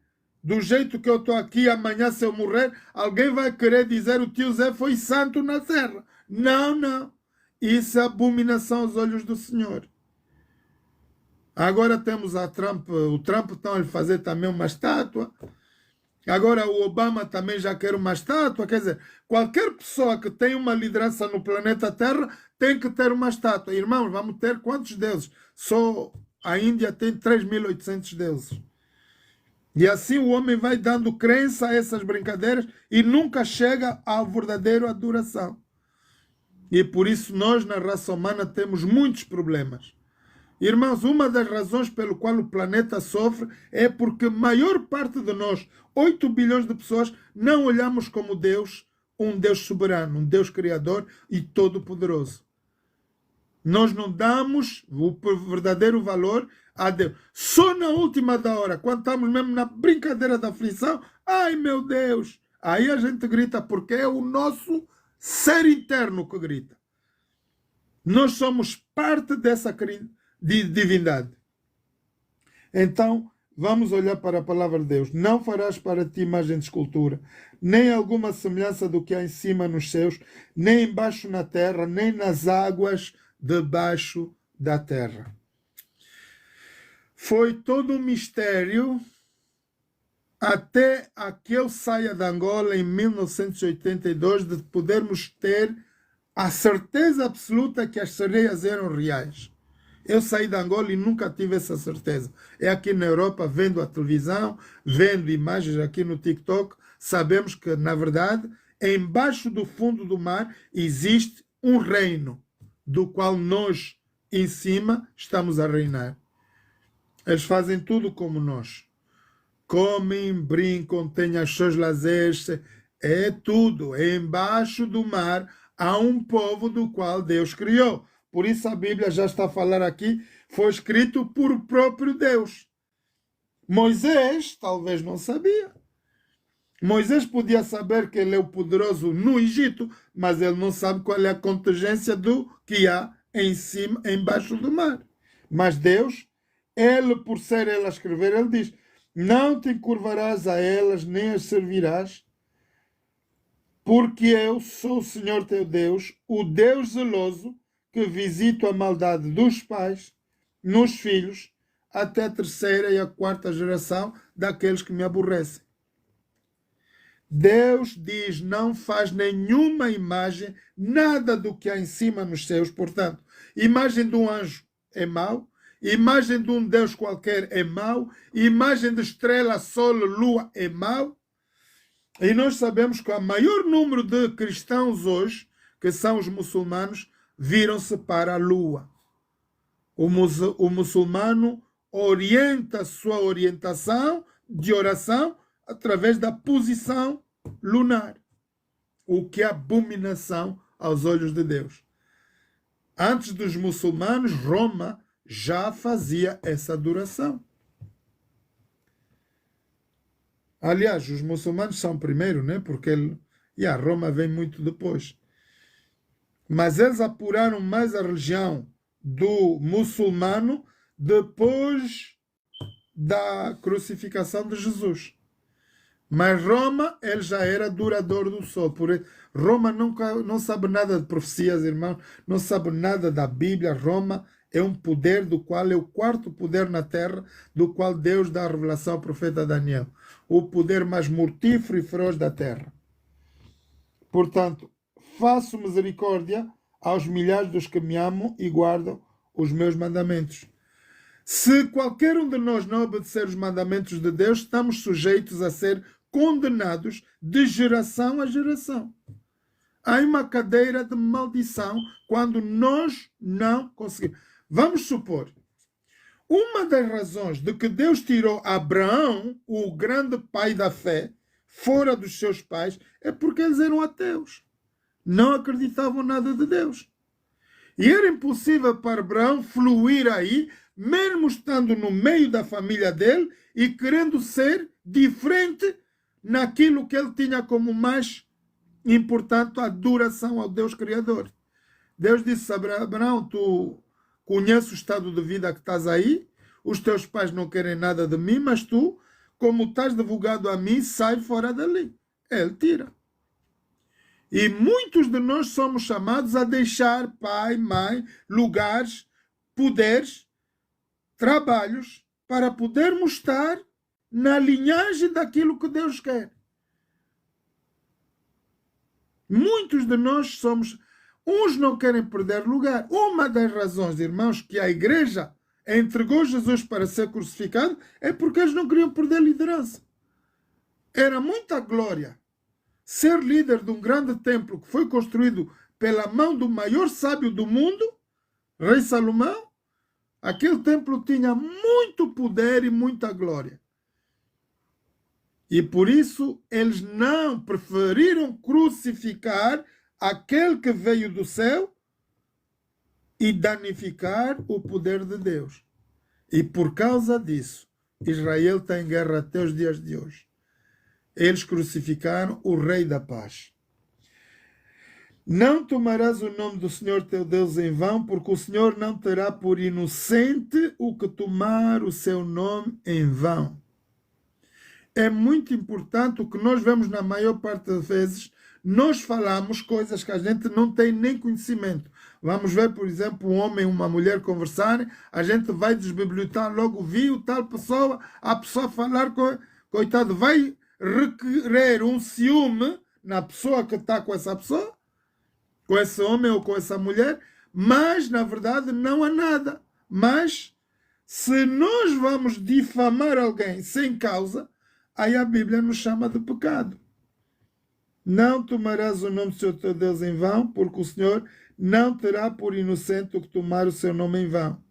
B: do jeito que eu estou aqui, amanhã se eu morrer, alguém vai querer dizer o tio Zé foi santo na terra. Não, não. Isso é abominação aos olhos do Senhor. Agora temos o Trump está a fazer também uma estátua. Agora o Obama também já quer uma estátua. Quer dizer, qualquer pessoa que tem uma liderança no planeta Terra tem que ter uma estátua. Irmãos, vamos ter quantos deuses? Só a Índia tem 3.800 deuses. E assim o homem vai dando crença a essas brincadeiras e nunca chega à verdadeira adoração. E por isso nós, na raça humana, temos muitos problemas. Irmãos, uma das razões pelo qual o planeta sofre é porque a maior parte de nós, 8 bilhões de pessoas, não olhamos como Deus, um Deus soberano, um Deus criador e todo-poderoso. Nós não damos o verdadeiro valor a Deus. Só na última da hora, quando estamos mesmo na brincadeira da aflição, ai meu Deus, aí a gente grita porque é o nosso ser interno que grita. Nós somos parte dessa divindade. Então, vamos olhar para a palavra de Deus. Não farás para ti imagem de escultura, nem alguma semelhança do que há em cima nos céus, nem embaixo na terra, nem nas águas debaixo da terra. Foi todo um mistério até que eu saia de Angola em 1982 de podermos ter a certeza absoluta que as sereias eram reais. Eu saí de Angola e nunca tive essa certeza. É aqui na Europa, vendo a televisão, vendo imagens aqui no TikTok, sabemos que, na verdade, embaixo do fundo do mar existe um reino, do qual nós, em cima, estamos a reinar. Eles fazem tudo como nós. Comem, brincam, têm os seus lazeres, é tudo. É embaixo do mar há um povo do qual Deus criou. Por isso a Bíblia já está a falar aqui, foi escrito por o próprio Deus. Moisés talvez não sabia. Moisés podia saber que ele é o poderoso no Egito, mas ele não sabe qual é a contingência do que há em cima, embaixo do mar. Mas Deus, ele, por ser ele a escrever, ele diz: não te encurvarás a elas, nem as servirás, porque eu sou o Senhor teu Deus, o Deus zeloso, que visito a maldade dos pais nos filhos, até a terceira e a quarta geração daqueles que me aborrecem. Deus diz: não faz nenhuma imagem, nada do que há em cima nos céus. Portanto, imagem de um anjo é mau, imagem de um Deus qualquer é mau, imagem de estrela, sol, lua é mau. E nós sabemos que o maior número de cristãos hoje, que são os muçulmanos, viram-se para a lua. O muçulmano orienta a sua orientação de oração através da posição lunar, o que é abominação aos olhos de Deus. Antes dos muçulmanos, Roma já fazia essa adoração. Aliás, os muçulmanos são primeiro, né? Porque a Roma vem muito depois. Mas eles apuraram mais a religião do muçulmano depois da crucificação de Jesus. Mas Roma, ele já era adorador do sol. Por isso, Roma não sabe nada de profecias, irmãos, não sabe nada da Bíblia. Roma é um poder do qual é o quarto poder na terra, do qual Deus dá a revelação ao profeta Daniel. O poder mais mortífero e feroz da terra. Portanto, faço misericórdia aos milhares dos que me amam e guardam os meus mandamentos. Se qualquer um de nós não obedecer os mandamentos de Deus, estamos sujeitos a ser condenados de geração a geração. Há uma cadeira de maldição quando nós não conseguimos. Vamos supor, uma das razões de que Deus tirou Abraão, o grande pai da fé, fora dos seus pais, é porque eles eram ateus. Não acreditavam nada de Deus. E era impossível para Abraão fluir aí, mesmo estando no meio da família dele e querendo ser diferente naquilo que ele tinha como mais importante, a adoração ao Deus Criador. Deus disse a Abraão: tu conheces o estado de vida que estás aí, os teus pais não querem nada de mim, mas tu, como estás divulgado a mim, sai fora dali. Ele tira. E muitos de nós somos chamados a deixar pai, mãe, lugares, poderes, trabalhos, para podermos estar na linhagem daquilo que Deus quer. Muitos de nós somos... Uns não querem perder lugar. Uma das razões, irmãos, que a igreja entregou Jesus para ser crucificado é porque eles não queriam perder liderança. Era muita glória ser líder de um grande templo que foi construído pela mão do maior sábio do mundo, Rei Salomão. Aquele templo tinha muito poder e muita glória. E por isso eles não preferiram crucificar aquele que veio do céu e danificar o poder de Deus. E por causa disso, Israel está em guerra até os dias de hoje. Eles crucificaram o Rei da Paz. Não tomarás o nome do Senhor teu Deus em vão, porque o Senhor não terá por inocente o que tomar o seu nome em vão. É muito importante o que nós vemos na maior parte das vezes, nós falamos coisas que a gente não tem nem conhecimento. Vamos ver, por exemplo, um homem e uma mulher conversarem, a gente vai desbibliotecar, logo viu tal pessoa, a pessoa falar, coitado, vai requerer um ciúme na pessoa que está com essa pessoa, com esse homem ou com essa mulher, mas na verdade não há nada. Mas se nós vamos difamar alguém sem causa, aí a Bíblia nos chama de pecado. Não tomarás o nome do Senhor teu Deus em vão, porque o Senhor não terá por inocente o que tomar o seu nome em vão.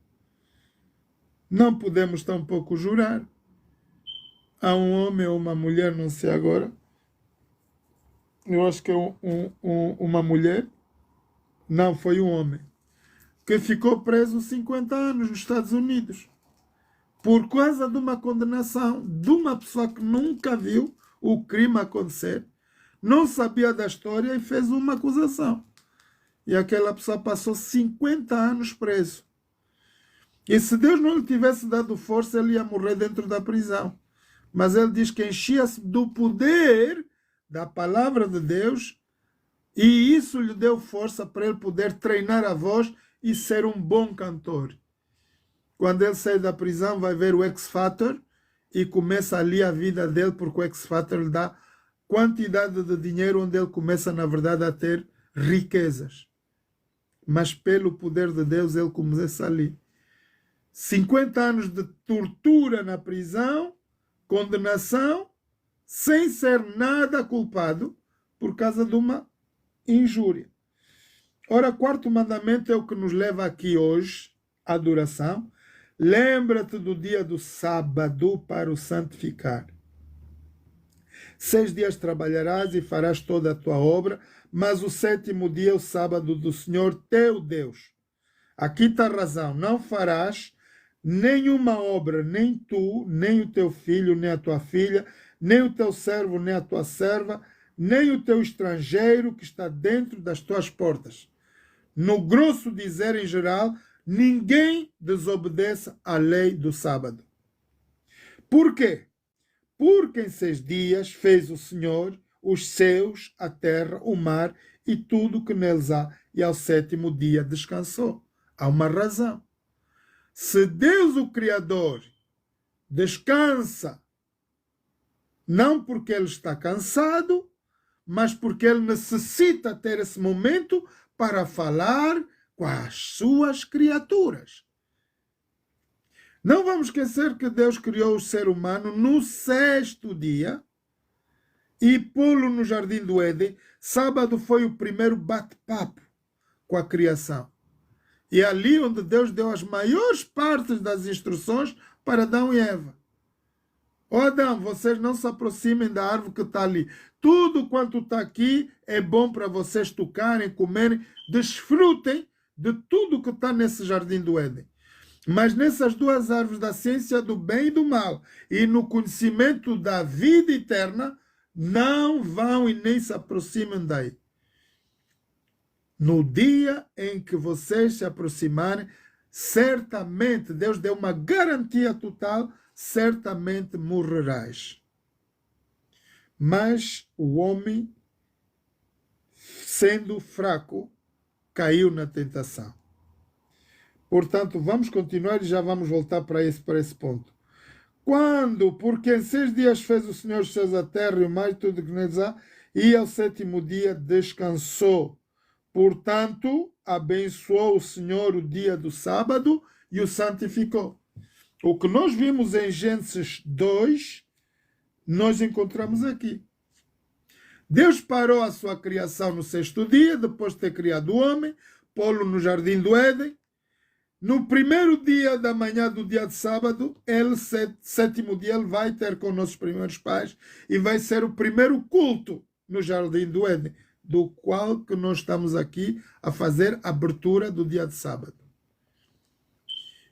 B: Não podemos tampouco jurar. Há um homem ou uma mulher, não sei agora, eu acho que é uma mulher, não, foi um homem, que ficou preso 50 anos nos Estados Unidos, por causa de uma condenação de uma pessoa que nunca viu o crime acontecer, não sabia da história e fez uma acusação. E aquela pessoa passou 50 anos preso. E se Deus não lhe tivesse dado força, ele ia morrer dentro da prisão. Mas ele diz que enchia-se do poder da palavra de Deus e isso lhe deu força para ele poder treinar a voz e ser um bom cantor. Quando ele sai da prisão, vai ver o X-Factor e começa ali a vida dele, porque o X-Factor lhe dá quantidade de dinheiro onde ele começa, na verdade, a ter riquezas. Mas pelo poder de Deus, ele começa ali. 50 anos de tortura na prisão, condenação, sem ser nada culpado, por causa de uma injúria. Ora, o quarto mandamento é o que nos leva aqui hoje, a adoração. Lembra-te do dia do sábado para o santificar. 6 dias trabalharás e farás toda a tua obra, mas o 7º dia é o sábado do Senhor teu Deus. Aqui está a razão. Não farás nenhuma obra, nem tu, nem o teu filho, nem a tua filha, nem o teu servo, nem a tua serva, nem o teu estrangeiro que está dentro das tuas portas. No grosso dizer em geral, ninguém desobedece à lei do sábado. Por quê? Porque em 6 dias fez o Senhor os céus, a terra, o mar e tudo o que neles há, e ao 7º dia descansou. Há uma razão. Se Deus, o Criador, descansa, não porque ele está cansado, mas porque ele necessita ter esse momento para falar com as suas criaturas. Não vamos esquecer que Deus criou o ser humano no 6º dia e pô-lo no jardim do Éden. Sábado foi o primeiro bate-papo com a criação. E é ali onde Deus deu as maiores partes das instruções para Adão e Eva. Ó Adão, vocês não se aproximem da árvore que está ali. Tudo quanto está aqui é bom para vocês tocarem, comerem, desfrutem de tudo que está nesse jardim do Éden. Mas nessas 2 árvores da ciência do bem e do mal e no conhecimento da vida eterna, não vão e nem se aproximem daí. No dia em que vocês se aproximarem, certamente, Deus deu uma garantia total, certamente morrerás. Mas o homem, sendo fraco, caiu na tentação. Portanto, vamos continuar e já vamos voltar para esse ponto. Quando? Porque em 6 dias fez o Senhor os céus, a terra e o mar e tudo que neles há, e ao 7º dia descansou. Portanto, abençoou o Senhor o dia do sábado e o santificou. O que nós vimos em Gênesis 2, nós encontramos aqui. Deus parou a sua criação no 6º dia, depois de ter criado o homem, pô-lo no jardim do Éden. No primeiro dia da manhã do dia de sábado, ele, 7º dia, ele vai ter com nossos primeiros pais e vai ser o primeiro culto no jardim do Éden, do qual que nós estamos aqui a fazer a abertura do dia de sábado.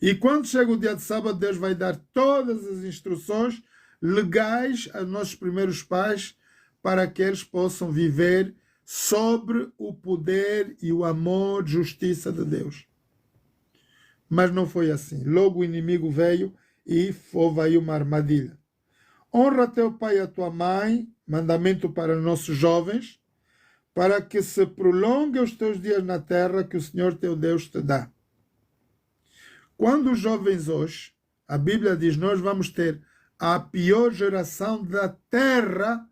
B: E quando chega o dia de sábado, Deus vai dar todas as instruções legais aos nossos primeiros pais para que eles possam viver sobre o poder e o amor, justiça de Deus. Mas não foi assim. Logo o inimigo veio e houve aí uma armadilha. Honra teu pai e a tua mãe, mandamento para nossos jovens, para que se prolongue os teus dias na terra que o Senhor teu Deus te dá. Quando os jovens hoje, a Bíblia diz, nós vamos ter a pior geração da terra,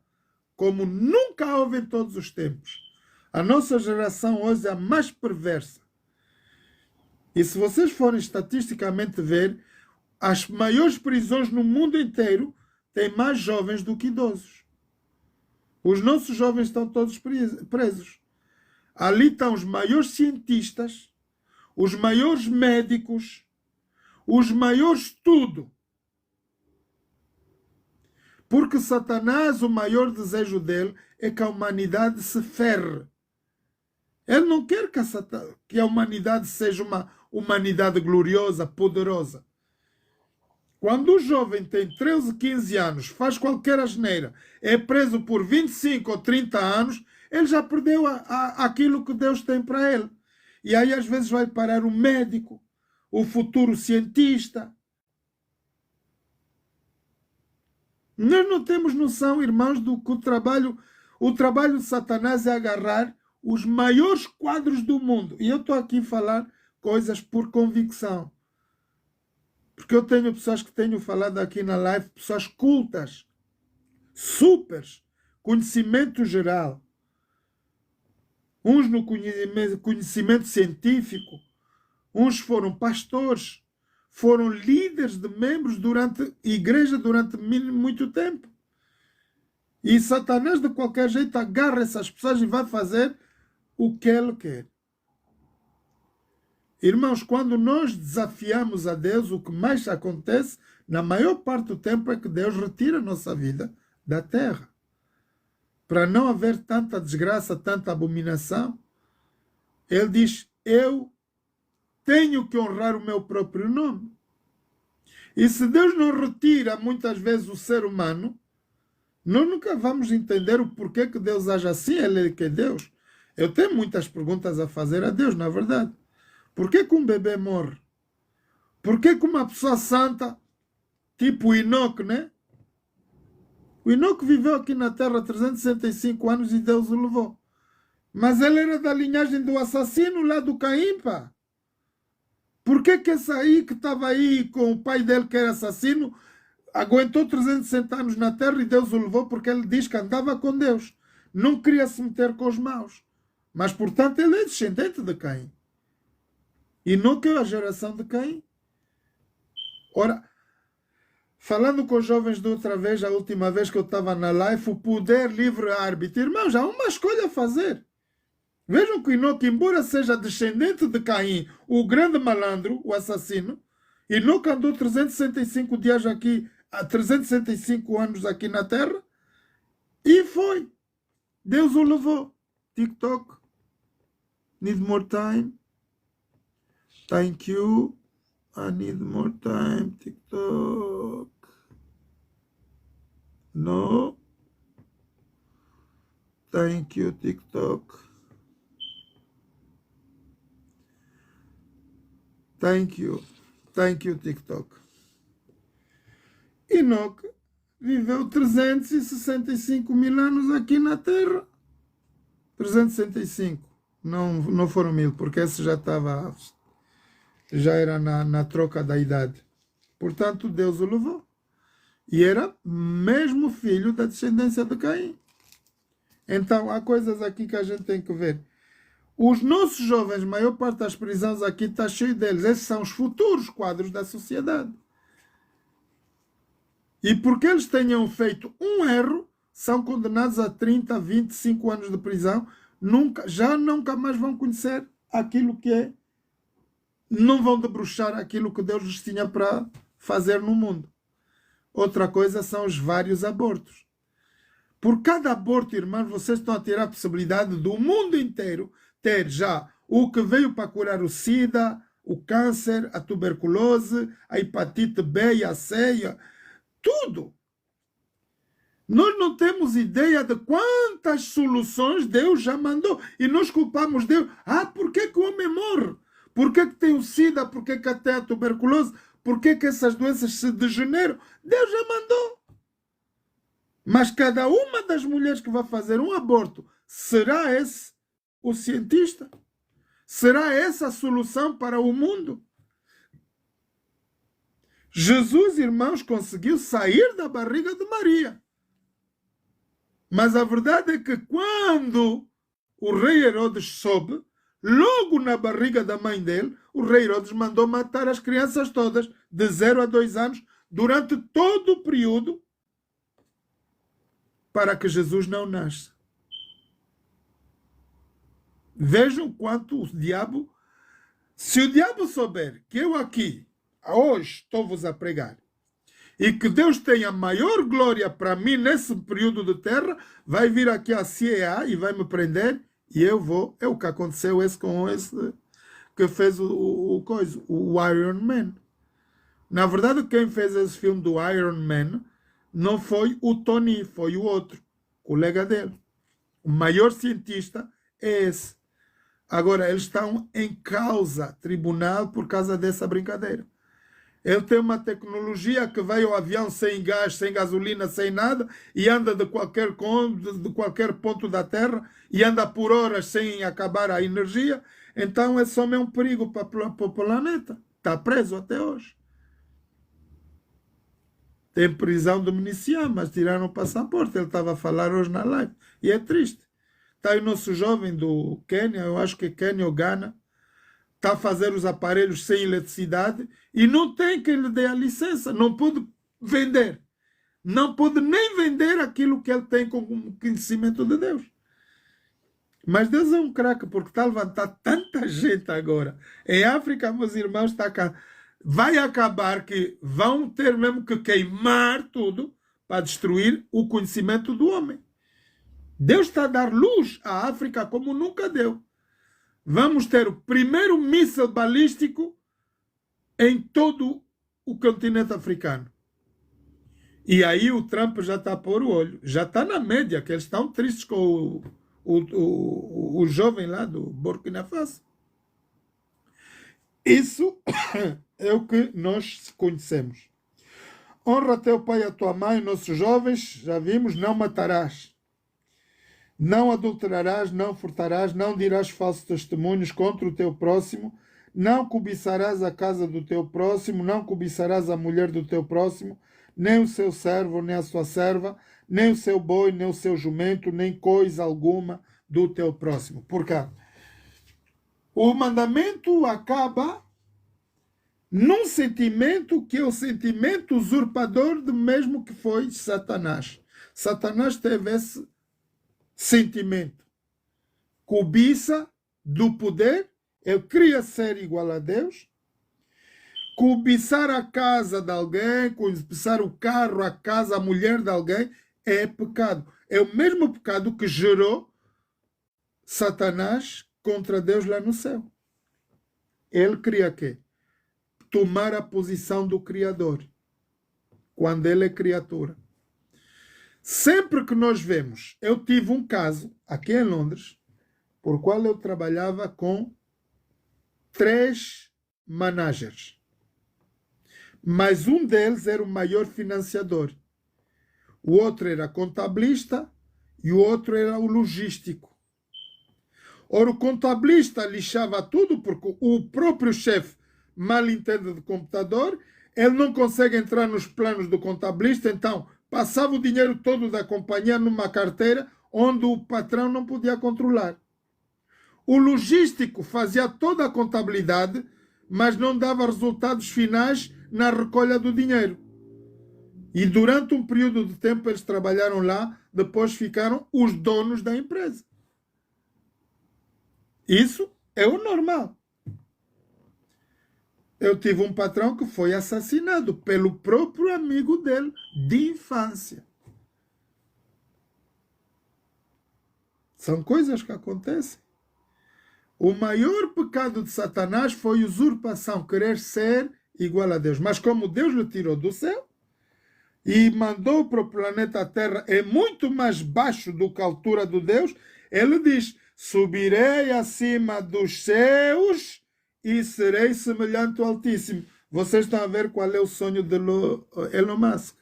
B: como nunca houve em todos os tempos. A nossa geração hoje é a mais perversa. E se vocês forem estatisticamente ver, as maiores prisões no mundo inteiro têm mais jovens do que idosos. Os nossos jovens estão todos presos. Ali estão os maiores cientistas, os maiores médicos, os maiores tudo. Porque Satanás, o maior desejo dele é que a humanidade se ferre. Ele não quer que a humanidade seja uma humanidade gloriosa, poderosa. Quando o jovem tem 13, 15 anos, faz qualquer asneira, é preso por 25 ou 30 anos, ele já perdeu aquilo que Deus tem para ele. E aí às vezes vai parar o médico, o futuro cientista. Nós não temos noção, irmãos, do que o trabalho de Satanás é agarrar os maiores quadros do mundo. E eu estou aqui a falar coisas por convicção. Porque eu tenho pessoas que tenho falado aqui na live, pessoas cultas, supers, conhecimento geral. Uns no conhecimento científico, uns foram pastores, foram líderes de membros durante igreja durante muito tempo. E Satanás, de qualquer jeito, agarra essas pessoas e vai fazer o que ele quer. Irmãos, quando nós desafiamos a Deus, o que mais acontece, na maior parte do tempo, é que Deus retira a nossa vida da terra. Para não haver tanta desgraça, tanta abominação, ele diz, eu tenho que honrar o meu próprio nome. E se Deus não retira muitas vezes o ser humano, nós nunca vamos entender o porquê que Deus age assim, ele é que é Deus. Eu tenho muitas perguntas a fazer a Deus, na verdade. Por que um bebê morre? Por que uma pessoa santa, tipo Enoque, né? O Enoque viveu aqui na Terra 365 anos e Deus o levou. Mas ele era da linhagem do assassino lá do Caim, pá. Por que esse aí que estava aí com o pai dele que era assassino aguentou 360 anos na Terra e Deus o levou porque ele diz que andava com Deus. Não queria se meter com os maus. Mas, portanto, ele é descendente de Caim. E nunca é a geração de Caim. Ora, falando com os jovens de outra vez, a última vez que eu estava na live, o poder livre-árbitro. Irmãos, há uma escolha a fazer. Vejam que Enoque, embora seja descendente de Caim, o grande malandro, o assassino, Enoque andou 365 dias aqui, 365 anos aqui na Terra, e foi. Deus o levou. TikTok. Need more time. Thank you. I need more time. TikTok. No. Thank you, TikTok. Thank you. Thank you, TikTok. Enoque viveu 365 mil anos aqui na Terra. 365. Não foram 1000, porque esse já era na troca da idade. Portanto, Deus o levou. E era mesmo filho da descendência de Caim. Então, há coisas aqui que a gente tem que ver. Os nossos jovens, a maior parte das prisões aqui está cheio deles. Esses são os futuros quadros da sociedade. E porque eles tenham feito um erro, são condenados a 30, 25 anos de prisão. Nunca mais vão conhecer aquilo que é. Não vão debruçar aquilo que Deus lhes tinha para fazer no mundo. Outra coisa são os vários abortos. Por cada aborto, irmãos, vocês estão a ter a possibilidade do mundo inteiro ter já o que veio para curar o SIDA, o câncer, a tuberculose, a hepatite B e a C, tudo. Nós não temos ideia de quantas soluções Deus já mandou. E nós culpamos Deus. Por que que o homem morre? Por que que tem o SIDA? Por que que até a tuberculose? Por que que essas doenças se degeneram? Deus já mandou. Mas cada uma das mulheres que vai fazer um aborto, será esse o cientista? Será essa a solução para o mundo? Jesus, irmãos, conseguiu sair da barriga de Maria. Mas a verdade é que quando o rei Herodes soube, logo na barriga da mãe dele, o rei Herodes mandou matar as crianças todas, de 0 a 2 anos, durante todo o período, para que Jesus não nasça. Vejam quanto o diabo... Se o diabo souber que eu aqui, hoje, estou-vos a pregar, e que Deus tenha maior glória para mim nesse período de terra, vai vir aqui a CIA e vai me prender e eu vou... É o que aconteceu com esse que fez o Iron Man. Na verdade, quem fez esse filme do Iron Man não foi o Tony, foi o outro, colega dele. O maior cientista é esse. Agora, eles estão em causa, tribunal, por causa dessa brincadeira. Ele tem uma tecnologia que vai ao avião sem gás, sem gasolina, sem nada, e anda de qualquer ponto da Terra, e anda por horas sem acabar a energia. Então, esse homem é um perigo para o planeta. Está preso até hoje. Tem prisão domiciliar, mas tiraram o passaporte. Ele estava a falar hoje na live. E é triste. Está aí o nosso jovem do Quênia, eu acho que é Quênia ou Ghana, está a fazer os aparelhos sem eletricidade e não tem quem lhe dê a licença. Não pode vender. Não pode nem vender aquilo que ele tem com o conhecimento de Deus. Mas Deus é um craque, porque está a levantar tanta gente agora. Em África, meus irmãos, está cá. Vai acabar que vão ter mesmo que queimar tudo para destruir o conhecimento do homem. Deus está a dar luz à África como nunca deu. Vamos ter o primeiro míssil balístico em todo o continente africano. E aí o Trump já está a pôr o olho. Já está na média, que eles estão tristes com o jovem lá do Burkina Faso. Isso é o que nós conhecemos. Honra teu pai e a tua mãe, nossos jovens, já vimos, não matarás. Não adulterarás, não furtarás, não dirás falsos testemunhos contra o teu próximo, não cobiçarás a casa do teu próximo, não cobiçarás a mulher do teu próximo, nem o seu servo, nem a sua serva, nem o seu boi, nem o seu jumento, nem coisa alguma do teu próximo. Portanto, o mandamento acaba num sentimento que é o sentimento usurpador do mesmo que foi Satanás. Satanás teve esse sentimento. Cobiça do poder, ele queria ser igual a Deus. Cobiçar a casa de alguém, cobiçar o carro, a casa, a mulher de alguém, é pecado. É o mesmo pecado que gerou Satanás contra Deus lá no céu. Ele queria quê? Tomar a posição do Criador, quando ele é criatura. Sempre que nós vemos, eu tive um caso aqui em Londres, por qual eu trabalhava com 3 managers. Mas um deles era o maior financiador. O outro era contabilista e o outro era o logístico. Ora, o contabilista lixava tudo porque o próprio chefe mal entende de computador, ele não consegue entrar nos planos do contabilista, então passava o dinheiro todo da companhia numa carteira onde o patrão não podia controlar. O logístico fazia toda a contabilidade, mas não dava resultados finais na recolha do dinheiro. E durante um período de tempo eles trabalharam lá, depois ficaram os donos da empresa. Isso é o normal. Eu tive um patrão que foi assassinado pelo próprio amigo dele de infância. São coisas que acontecem. O maior pecado de Satanás foi usurpação, querer ser igual a Deus. Mas como Deus lhe tirou do céu, e mandou para o planeta Terra é muito mais baixo do que a altura do Deus, ele diz: subirei acima dos céus e serei semelhante ao Altíssimo. Vocês estão a ver qual é o sonho de Elon Musk.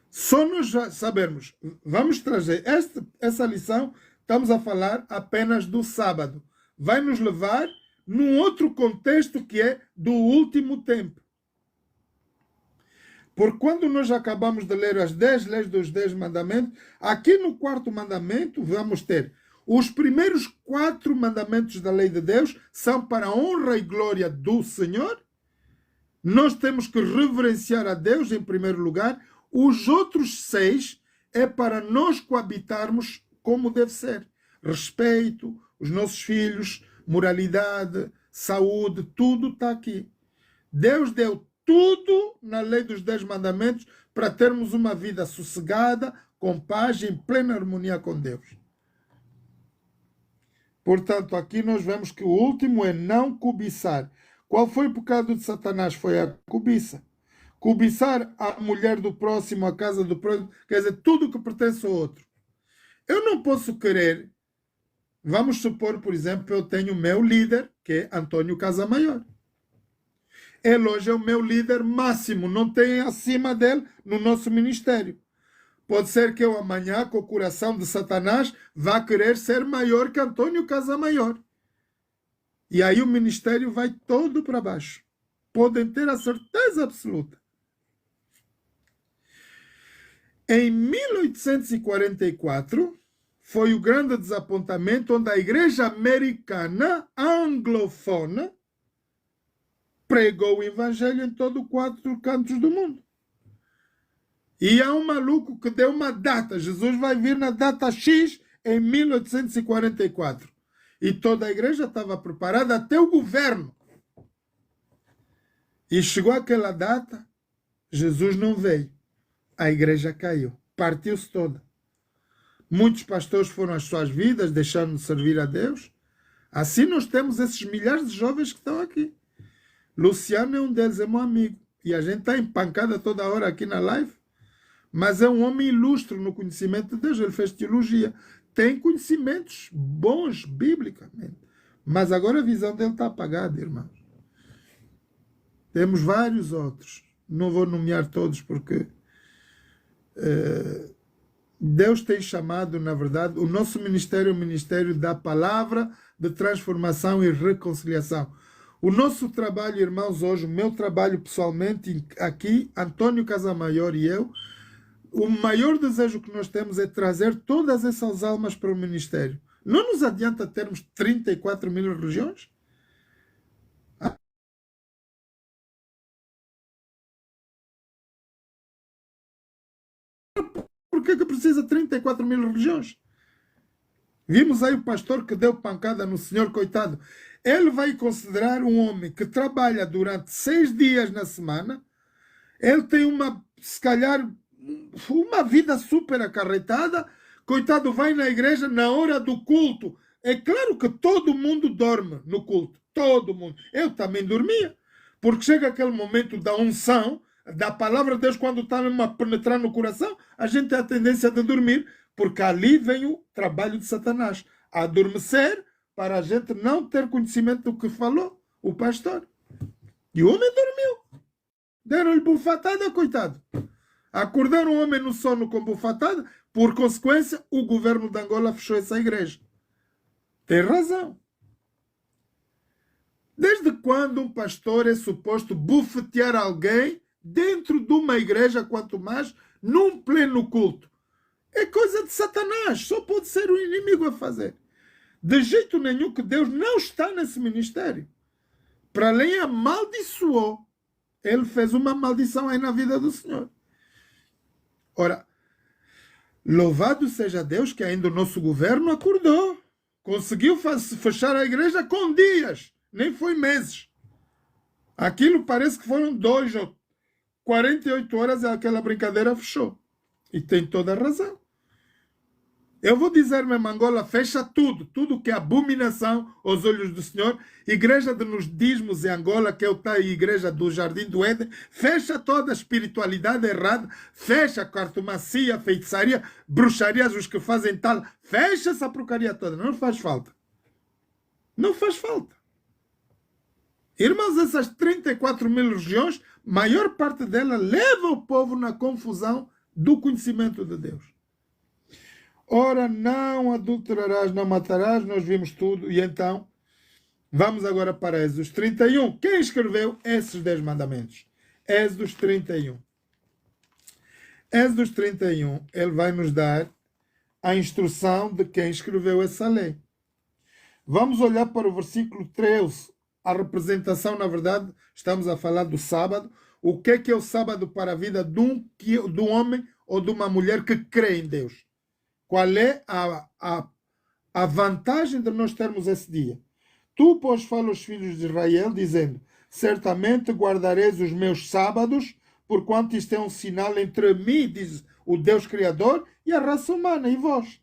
B: Só nós já sabemos. Vamos trazer essa lição. Estamos a falar apenas do sábado. Vai nos levar num outro contexto que é do último tempo. Porque quando nós acabamos de ler as 10 leis dos 10 mandamentos, aqui no quarto mandamento vamos ter os primeiros 4 mandamentos da lei de Deus são para a honra e glória do Senhor. Nós temos que reverenciar a Deus em primeiro lugar. Os outros 6 é para nós coabitarmos como deve ser. Respeito, os nossos filhos, moralidade, saúde, tudo está aqui. Deus deu tudo na lei dos 10 mandamentos para termos uma vida sossegada, com paz, em plena harmonia com Deus. Portanto, aqui nós vemos que o último é não cobiçar. Qual foi o pecado de Satanás? Foi a cobiça. Cobiçar a mulher do próximo, a casa do próximo, quer dizer, tudo que pertence ao outro. Eu não posso querer, vamos supor, por exemplo, que eu tenho o meu líder, que é Antônio Casamaior. Ele hoje é o meu líder máximo, não tem acima dele no nosso ministério. Pode ser que eu amanhã, com o coração de Satanás, vá querer ser maior que Antônio Casamaior. E aí o ministério vai todo para baixo. Podem ter a certeza absoluta. Em 1844, foi o grande desapontamento onde a igreja americana, anglofona, pregou o evangelho em todos os 4 cantos do mundo. E há um maluco que deu uma data. Jesus vai vir na data X em 1844. E toda a igreja estava preparada, até o governo. E chegou aquela data, Jesus não veio. A igreja caiu, partiu-se toda. Muitos pastores foram às suas vidas, deixando de servir a Deus. Assim nós temos esses milhares de jovens que estão aqui. Luciano é um deles, é meu amigo. E a gente está empancada toda hora aqui na live. Mas é um homem ilustre no conhecimento de Deus. Ele fez teologia. Tem conhecimentos bons, biblicamente. Mas agora a visão dele está apagada, irmãos. Temos vários outros. Não vou nomear todos porque Deus tem chamado, na verdade, o nosso ministério é o ministério da palavra de transformação e reconciliação. O nosso trabalho, irmãos, hoje, o meu trabalho pessoalmente aqui, Antônio Casamaior e eu, o maior desejo que nós temos é trazer todas essas almas para o ministério. Não nos adianta termos 34 mil religiões? Por que precisa 34 mil religiões? Vimos aí o pastor que deu pancada no Senhor, coitado. Ele vai considerar um homem que trabalha durante 6 dias na semana. Ele tem se calhar, uma vida super acarretada. Coitado, vai na igreja na hora do culto. É claro que todo mundo dorme no culto. Todo mundo. Eu também dormia. Porque chega aquele momento da unção, da palavra de Deus, quando está a penetrar no coração, a gente tem a tendência de dormir, porque ali vem o trabalho de Satanás. Adormecer para a gente não ter conhecimento do que falou o pastor. E o homem dormiu. Deram-lhe bufatada, coitado. Acordaram o homem no sono com bufatada, por consequência, o governo de Angola fechou essa igreja. Tem razão. Desde quando um pastor é suposto bufetear alguém dentro de uma igreja, quanto mais num pleno culto? É coisa de Satanás, só pode ser o inimigo a fazer. De jeito nenhum que Deus não está nesse ministério. Para além, amaldiçoou. Ele fez uma maldição aí na vida do Senhor. Ora, louvado seja Deus que ainda o nosso governo acordou. Conseguiu fechar a igreja com dias, nem foi meses. Aquilo parece que foram 2 ou 48 horas e aquela brincadeira fechou. E tem toda a razão. Eu vou dizer mesmo, Angola, fecha tudo, tudo que é abominação aos olhos do Senhor. Igreja de nos dízimos em Angola, que é a igreja do Jardim do Éden, fecha toda a espiritualidade errada, fecha a cartomancia, feitiçaria, bruxarias, os que fazem tal, fecha essa porcaria toda, não faz falta. Não faz falta. Irmãos, essas 34 mil religiões, maior parte dela leva o povo na confusão do conhecimento de Deus. Ora, não adulterarás, não matarás, nós vimos tudo. E então, vamos agora para Êxodo 31. Quem escreveu esses 10 mandamentos? Êxodo 31. Êxodo 31, ele vai nos dar a instrução de quem escreveu essa lei. Vamos olhar para o versículo 13. A representação, na verdade, estamos a falar do sábado. O que é o sábado para a vida de um homem ou de uma mulher que crê em Deus? Qual é a vantagem de nós termos esse dia? Tu, pois, fala aos filhos de Israel, dizendo: certamente guardareis os meus sábados, porquanto isto é um sinal entre mim, diz o Deus Criador, e a raça humana, e vós.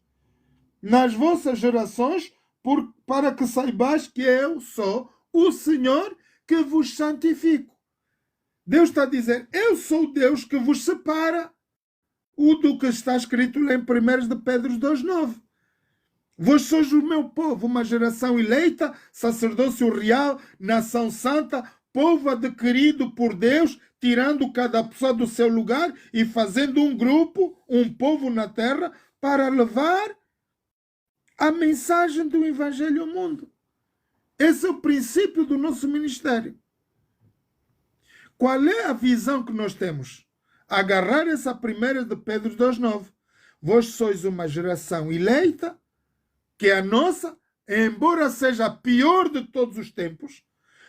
B: Nas vossas gerações, para que saibais que eu sou o Senhor que vos santifico. Deus está a dizer: eu sou o Deus que vos separa do que está escrito lá em 1 de Pedro 2,9. Vós sois o meu povo, uma geração eleita, sacerdócio real, nação santa, povo adquirido por Deus, tirando cada pessoa do seu lugar e fazendo um grupo, um povo na terra, para levar a mensagem do Evangelho ao mundo. Esse é o princípio do nosso ministério. Qual é a visão que nós temos? Agarrar essa primeira de Pedro 2,9. Vós sois uma geração eleita, que é a nossa, embora seja a pior de todos os tempos,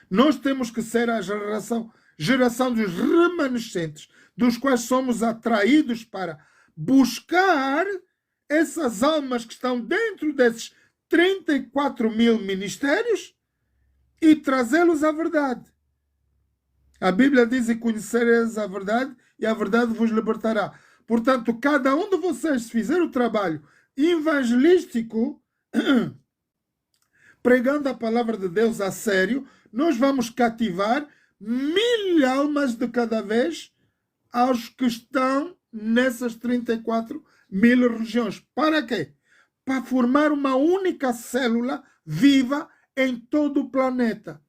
B: nós temos que ser a geração dos remanescentes, dos quais somos atraídos para buscar essas almas que estão dentro desses 34 mil ministérios e trazê-los à verdade. A Bíblia diz: e conhecereis a verdade, e a verdade vos libertará. Portanto, cada um de vocês, se fizer o trabalho evangelístico, pregando a palavra de Deus a sério, nós vamos cativar 1000 almas de cada vez aos que estão nessas 34 mil regiões. Para quê? Para formar uma única célula viva em todo o planeta,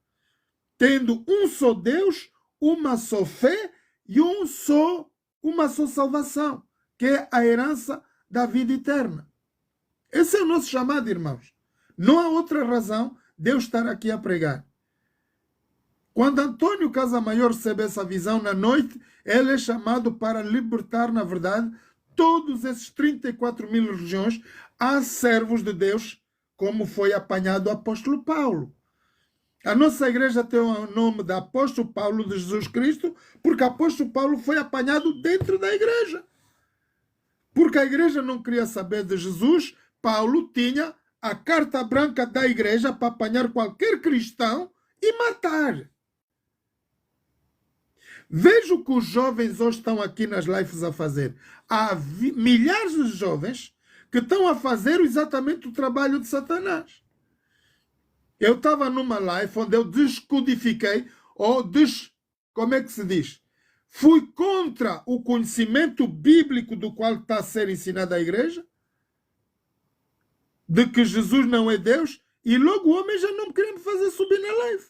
B: tendo um só Deus, uma só fé e uma só salvação, que é a herança da vida eterna. Esse é o nosso chamado, irmãos. Não há outra razão de eu estar aqui a pregar. Quando Antônio Casamaior recebe essa visão na noite, ele é chamado para libertar, na verdade, todos esses 34 mil regiões a servos de Deus, como foi apanhado o apóstolo Paulo. A nossa igreja tem o nome de apóstolo Paulo de Jesus Cristo, porque o apóstolo Paulo foi apanhado dentro da igreja. Porque a igreja não queria saber de Jesus, Paulo tinha a carta branca da igreja para apanhar qualquer cristão e matar. Veja o que os jovens hoje estão aqui nas lives a fazer. Há milhares de jovens que estão a fazer exatamente o trabalho de Satanás. Eu estava numa live onde eu descodifiquei, como é que se diz? Fui contra o conhecimento bíblico do qual está a ser ensinada a igreja, de que Jesus não é Deus, e logo o homem já não me queria me fazer subir na live.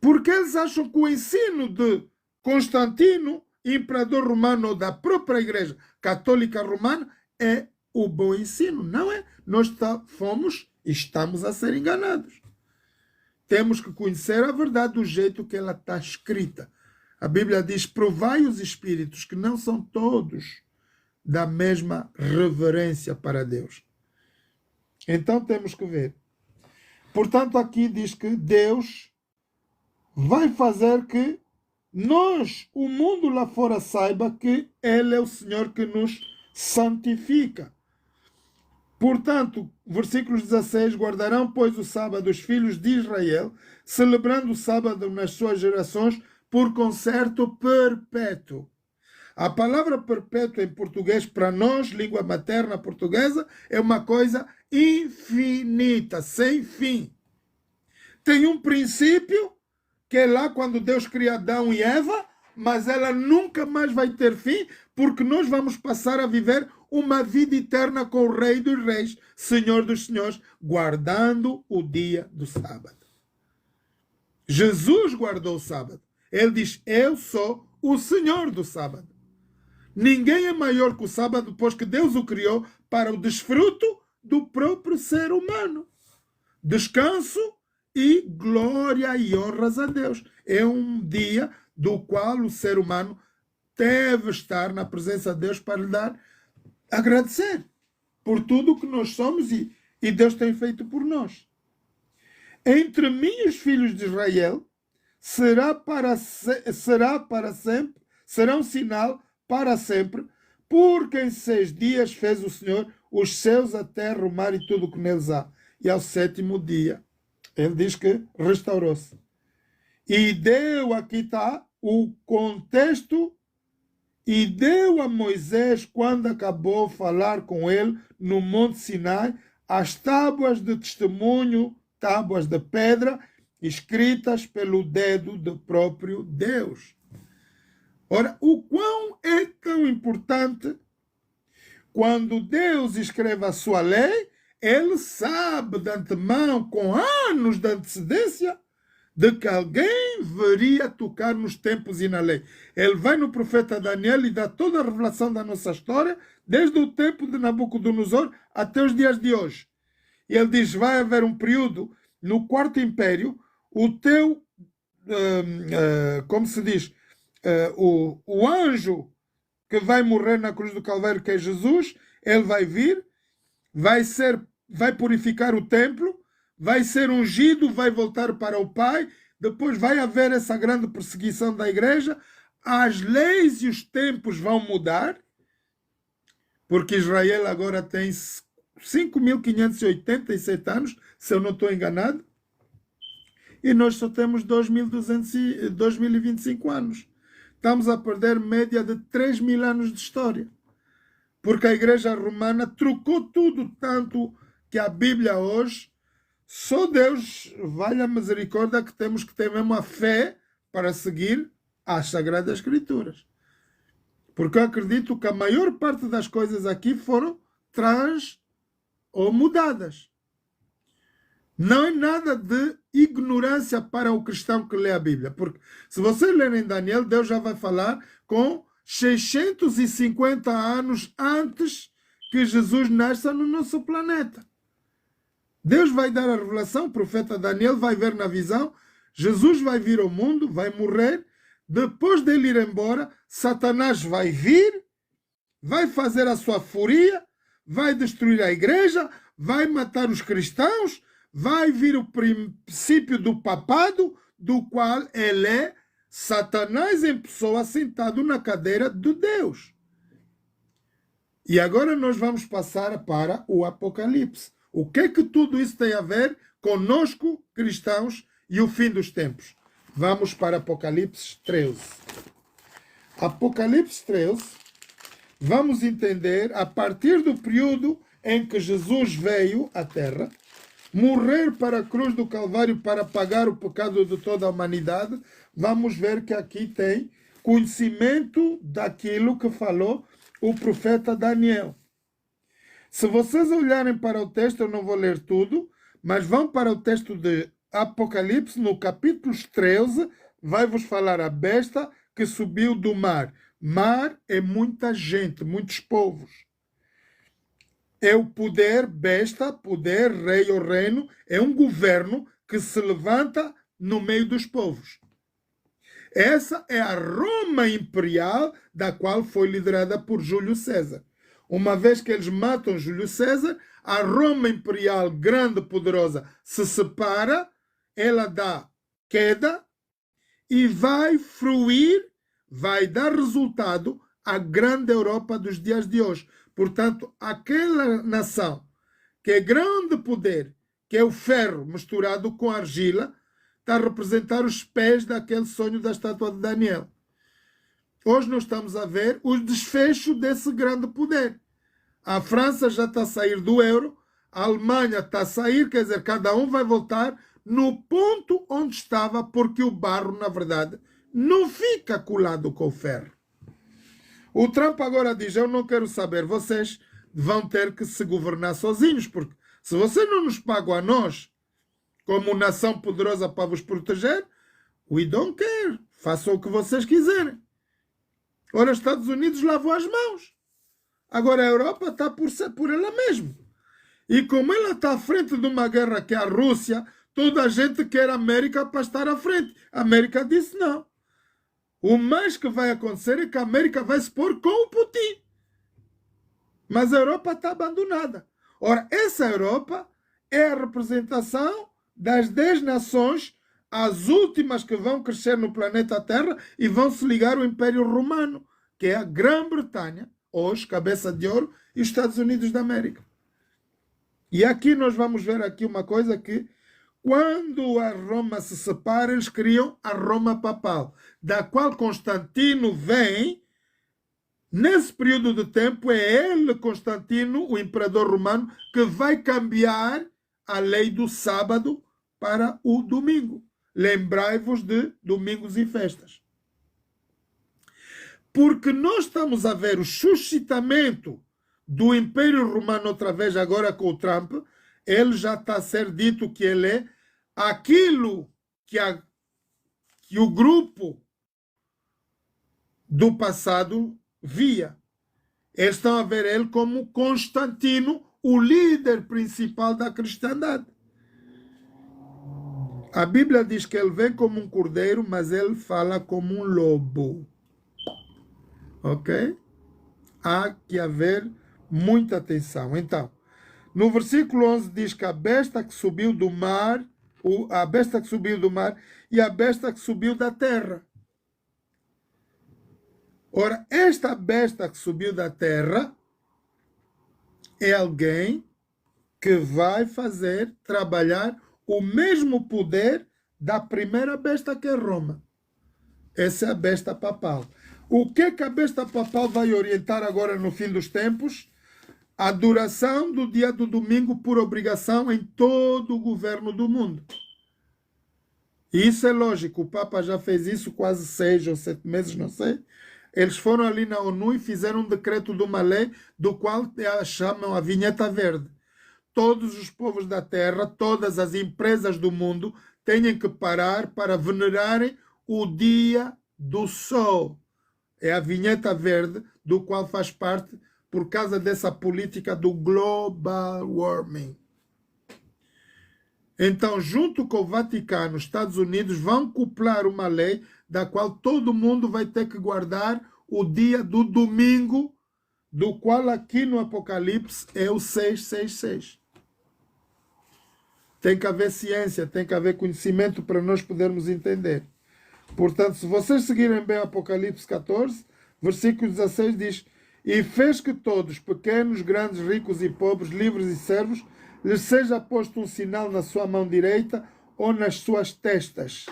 B: Porque eles acham que o ensino de Constantino, imperador romano, ou da própria igreja católica romana, é o bom ensino. Não é? Nós estamos a ser enganados. Temos que conhecer a verdade do jeito que ela está escrita. A Bíblia diz: provai os espíritos, que não são todos da mesma reverência para Deus. Então temos que ver. Portanto, aqui diz que Deus vai fazer que o mundo lá fora saiba que Ele é o Senhor que nos santifica. Portanto, versículos 16, guardarão, pois, o sábado os filhos de Israel, celebrando o sábado nas suas gerações por concerto perpétuo. A palavra perpétua em português, para nós, língua materna portuguesa, é uma coisa infinita, sem fim. Tem um princípio, que é lá quando Deus cria Adão e Eva, mas ela nunca mais vai ter fim, porque nós vamos passar a viver uma vida eterna com o Rei dos Reis, Senhor dos Senhores, guardando o dia do sábado. Jesus guardou o sábado. Ele diz, eu sou o Senhor do sábado. Ninguém é maior que o sábado, pois que Deus o criou para o desfruto do próprio ser humano. Descanso e glória e honras a Deus. É um dia do qual o ser humano deve estar na presença de Deus para lhe dar, agradecer por tudo que nós somos e Deus tem feito por nós. Entre mim e os filhos de Israel será um sinal para sempre, porque em 6 dias fez o Senhor os céus, a terra, o mar e tudo o que neles há. E ao 7º dia, ele diz que restaurou-se. E deu, aqui está o contexto, e deu a Moisés, quando acabou de falar com ele no Monte Sinai, as tábuas de testemunho, tábuas de pedra, escritas pelo dedo do próprio Deus. Ora, o quão é tão importante quando Deus escreve a sua lei, ele sabe de antemão, com anos de antecedência, de que alguém viria tocar nos tempos e na lei. Ele vai no profeta Daniel e dá toda a revelação da nossa história, desde o tempo de Nabucodonosor até os dias de hoje. E ele diz, vai haver um período no 4º império, o teu, como se diz, o anjo que vai morrer na cruz do Calvário, que é Jesus, ele vai vir, vai purificar o templo, vai ser ungido, vai voltar para o Pai, depois vai haver essa grande perseguição da igreja, as leis e os tempos vão mudar, porque Israel agora tem 5.587 anos, se eu não estou enganado, e nós só temos 2025 anos. Estamos a perder média de 3.000 anos de história. Porque a Igreja Romana trocou tudo, tanto que a Bíblia hoje, só Deus vale a misericórdia que temos que ter mesmo a fé para seguir as Sagradas Escrituras. Porque eu acredito que a maior parte das coisas aqui foram ou mudadas. Não é nada de ignorância para o cristão que lê a Bíblia. Porque se você ler em Daniel, Deus já vai falar com 650 anos antes que Jesus nasça no nosso planeta. Deus vai dar a revelação, o profeta Daniel vai ver na visão, Jesus vai vir ao mundo, vai morrer, depois dele ir embora, Satanás vai vir, vai fazer a sua fúria, vai destruir a igreja, vai matar os cristãos, vai vir o princípio do papado, do qual ele é Satanás em pessoa sentado na cadeira de Deus. E agora nós vamos passar para o Apocalipse. O que é que tudo isso tem a ver conosco, cristãos, e o fim dos tempos? Vamos para Apocalipse 13. Apocalipse 13, vamos entender a partir do período em que Jesus veio à Terra, morrer para a cruz do Calvário para pagar o pecado de toda a humanidade. Vamos ver que aqui tem conhecimento daquilo que falou o profeta Daniel. Se vocês olharem para o texto, eu não vou ler tudo, mas vão para o texto de Apocalipse, no capítulo 13, vai vos falar a besta que subiu do mar. Mar é muita gente, muitos povos. É o poder, besta, poder, rei ou reino, é um governo que se levanta no meio dos povos. Essa é a Roma imperial, da qual foi liderada por Júlio César. Uma vez que eles matam Júlio César, a Roma imperial grande e poderosa se separa, ela dá queda e vai fruir, vai dar resultado à grande Europa dos dias de hoje. Portanto, aquela nação que é grande poder, que é o ferro misturado com argila, está a representar os pés daquele sonho da estátua de Daniel. Hoje nós estamos a ver o desfecho desse grande poder. A França já está a sair do euro, a Alemanha está a sair, quer dizer, cada um vai voltar no ponto onde estava, porque o barro, na verdade, não fica colado com o ferro. O Trump agora diz, eu não quero saber, vocês vão ter que se governar sozinhos, porque se vocês não nos pagam a nós, como nação poderosa para vos proteger, we don't care, façam o que vocês quiserem. Ora, os Estados Unidos lavou as mãos. Agora a Europa está por ela mesma. E como ela está à frente de uma guerra que é a Rússia, toda a gente quer a América para estar à frente. A América disse não. O mais que vai acontecer é que a América vai se pôr com o Putin. Mas a Europa está abandonada. Ora, essa Europa é a representação das 10 nações, as últimas que vão crescer no planeta Terra e vão se ligar ao Império Romano, que é a Grã-Bretanha, hoje, cabeça de ouro, e os Estados Unidos da América. E aqui nós vamos ver aqui uma coisa que, quando a Roma se separa, eles criam a Roma Papal, da qual Constantino vem. Nesse período de tempo, é ele, Constantino, o imperador romano, que vai cambiar a lei do sábado para o domingo. Lembrai-vos de domingos e festas. Porque nós estamos a ver o suscitamento do Império Romano outra vez, agora com o Trump. Ele já está a ser dito que ele é aquilo que o grupo do passado via. Eles estão a ver ele como Constantino, o líder principal da cristandade. A Bíblia diz que ele vem como um cordeiro, mas ele fala como um lobo. Ok? Há que haver muita atenção. Então, no versículo 11 diz que a besta que subiu do mar, a besta que subiu do mar e a besta que subiu da terra. Ora, esta besta que subiu da terra é alguém que vai fazer trabalhar o mesmo poder da primeira besta, que é Roma. Essa é a besta papal. O que a besta papal vai orientar agora no fim dos tempos? A duração do dia do domingo por obrigação em todo o governo do mundo. E isso é lógico, o Papa já fez isso quase 6 ou 7 meses, não sei. Eles foram ali na ONU e fizeram um decreto de uma lei do qual chamam a vinheta verde. Todos os povos da Terra, todas as empresas do mundo têm que parar para venerarem o dia do sol. É a vinheta verde, do qual faz parte por causa dessa política do global warming. Então, junto com o Vaticano, os Estados Unidos vão coplar uma lei da qual todo mundo vai ter que guardar o dia do domingo, do qual aqui no Apocalipse é o 666. Tem que haver ciência, tem que haver conhecimento para nós podermos entender. Portanto, se vocês seguirem bem o Apocalipse 14, versículo 16 diz: E fez que todos, pequenos, grandes, ricos e pobres, livres e servos, lhes seja posto um sinal na sua mão direita ou nas suas testas.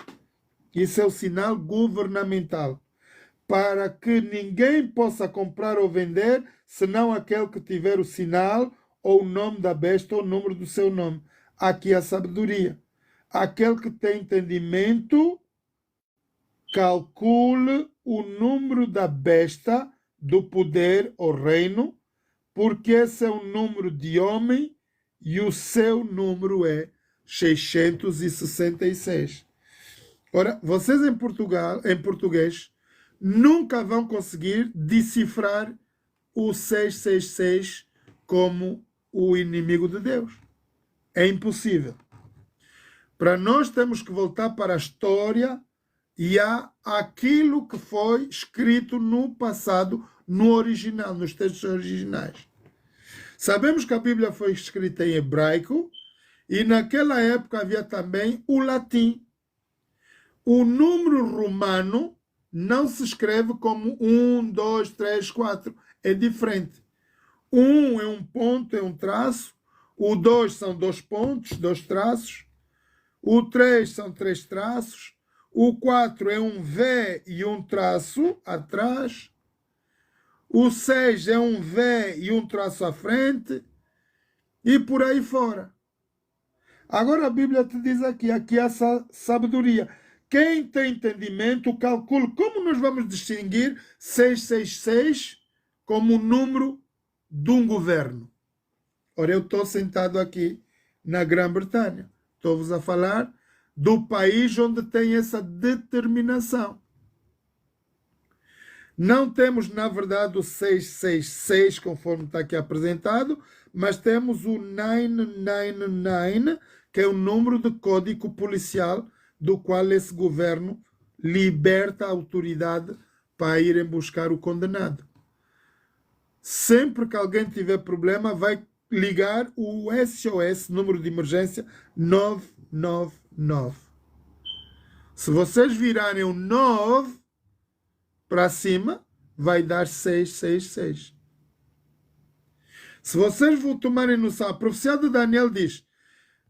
B: Isso é o sinal governamental. Para que ninguém possa comprar ou vender, senão aquele que tiver o sinal ou o nome da besta ou o número do seu nome. Aqui a sabedoria. Aquele que tem entendimento, calcule o número da besta, do poder ou reino, porque esse é o número de homem e o seu número é 666. Ora, vocês em português, nunca vão conseguir decifrar o 666 como o inimigo de Deus. É impossível. Para nós temos que voltar para a história e a aquilo que foi escrito no passado, no original, nos textos originais. Sabemos que a Bíblia foi escrita em hebraico e naquela época havia também o latim. O número romano não se escreve como 1, 2, 3, 4. É diferente. 1 é um ponto, é um traço. O 2 são 2 pontos, 2 traços. O 3 são 3 traços. O 4 é um V e um traço atrás. O 6 é um V e um traço à frente. E por aí fora. Agora a Bíblia te diz aqui há sabedoria. Quem tem entendimento, calcule como nós vamos distinguir 666 como o número de um governo. Ora, eu estou sentado aqui na Grã-Bretanha. Estou-vos a falar do país onde tem essa determinação. Não temos, na verdade, o 666, conforme está aqui apresentado, mas temos o 999, que é o número de código policial do qual esse governo liberta a autoridade para irem buscar o condenado. Sempre que alguém tiver problema, vai ligar o SOS, número de emergência 999. Se vocês virarem o 9 para cima, vai dar 666. Se vocês vão tomarem noção, a profecia de Daniel diz: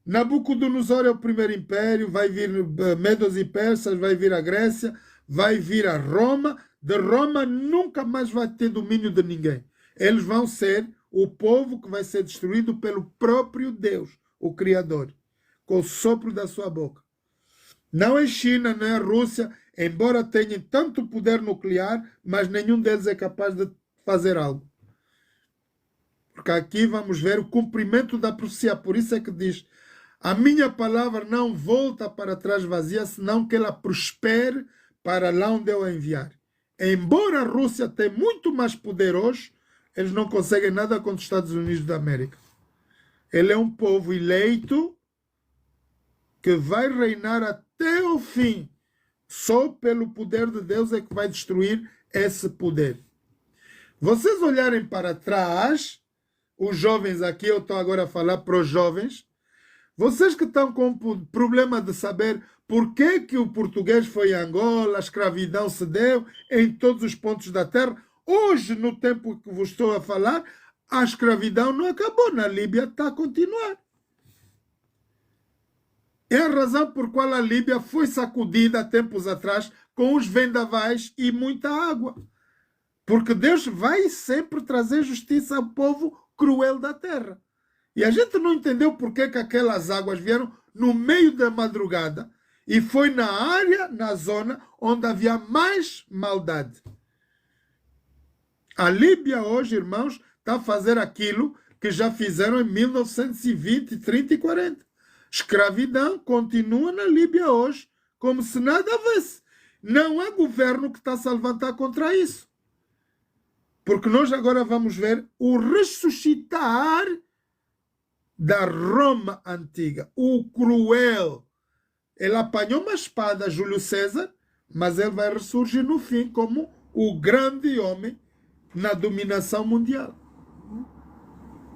B: Nabucodonosor é o primeiro império, vai vir Medos e Persas, vai vir a Grécia, vai vir a Roma. De Roma nunca mais vai ter domínio de ninguém. Eles vão ser o povo que vai ser destruído pelo próprio Deus, o Criador, com o sopro da sua boca. Não é China, não é Rússia, embora tenham tanto poder nuclear, mas nenhum deles é capaz de fazer algo. Porque aqui vamos ver o cumprimento da profecia. Por isso é que diz: a minha palavra não volta para trás vazia, senão que ela prospere para lá onde eu a enviar. Embora a Rússia tenha muito mais poder hoje, eles não conseguem nada contra os Estados Unidos da América. Ele é um povo eleito que vai reinar até o fim. Só pelo poder de Deus é que vai destruir esse poder. Vocês olharem para trás, os jovens aqui, eu estou agora a falar para os jovens, vocês que estão com problema de saber por que o português foi a Angola, a escravidão se deu em todos os pontos da terra, hoje, no tempo que vos estou a falar, a escravidão não acabou. Na Líbia está a continuar. É a razão por qual a Líbia foi sacudida há tempos atrás com os vendavais e muita água. Porque Deus vai sempre trazer justiça ao povo cruel da terra. E a gente não entendeu por que aquelas águas vieram no meio da madrugada e foi na área, na zona, onde havia mais maldade. A Líbia hoje, irmãos, está a fazer aquilo que já fizeram em 1920, 30 e 40. Escravidão continua na Líbia hoje, como se nada houvesse. Não há governo que está a se levantar contra isso. Porque nós agora vamos ver o ressuscitar da Roma antiga, o cruel. Ele apanhou uma espada, Júlio César, mas ele vai ressurgir no fim como o grande homem na dominação mundial.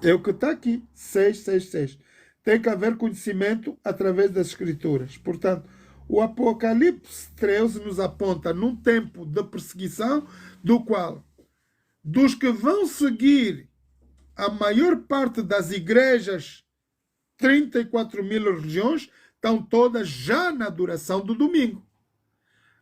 B: É o que está aqui, 666. Tem que haver conhecimento através das Escrituras. Portanto, o Apocalipse 13 nos aponta num tempo de perseguição, do qual, dos que vão seguir a maior parte das igrejas, 34.000 religiões, estão todas já na duração do domingo.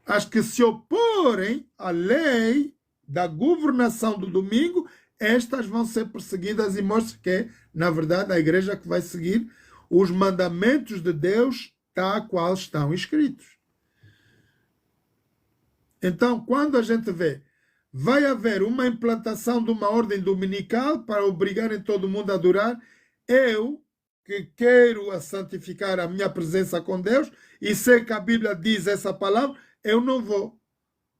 B: As que se oporem à lei da governação do domingo, estas vão ser perseguidas, e mostra que é, na verdade, a igreja que vai seguir os mandamentos de Deus, tal qual estão escritos. Então, quando a gente vê, vai haver uma implantação de uma ordem dominical para obrigarem todo mundo a adorar, eu, que quero santificar a minha presença com Deus, e sei que a Bíblia diz essa palavra, eu não vou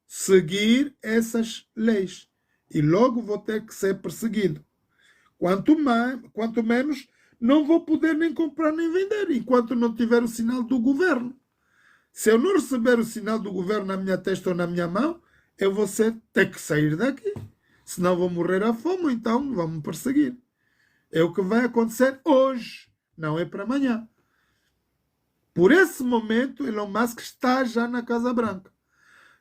B: seguir essas leis. E logo vou ter que ser perseguido. Quanto menos, não vou poder nem comprar nem vender, enquanto não tiver o sinal do governo. Se eu não receber o sinal do governo na minha testa ou na minha mão, eu vou ter que sair daqui. Senão vou morrer à fome, então vão me perseguir. É o que vai acontecer hoje, não é para amanhã. Por esse momento, Elon Musk está já na Casa Branca.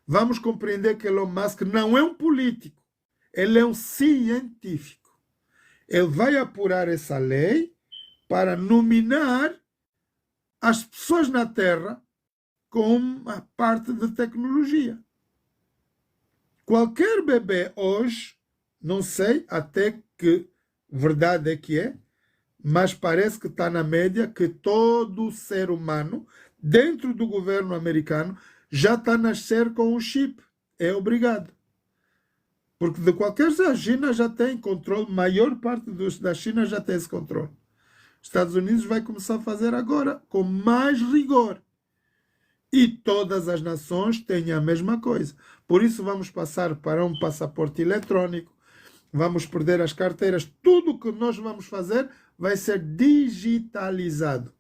B: Vamos compreender que Elon Musk não é um político. Ele é um científico. Ele vai apurar essa lei para nominar as pessoas na Terra com a parte de tecnologia. Qualquer bebê hoje, não sei até que verdade é que é, mas parece que está na média que todo ser humano dentro do governo americano já está a nascer com um chip. É obrigado. Porque de qualquer jeito a China já tem controle, maior parte da China já tem esse controle. Estados Unidos vai começar a fazer agora com mais rigor. E todas as nações têm a mesma coisa. Por isso vamos passar para um passaporte eletrónico, vamos perder as carteiras, tudo que nós vamos fazer vai ser digitalizado.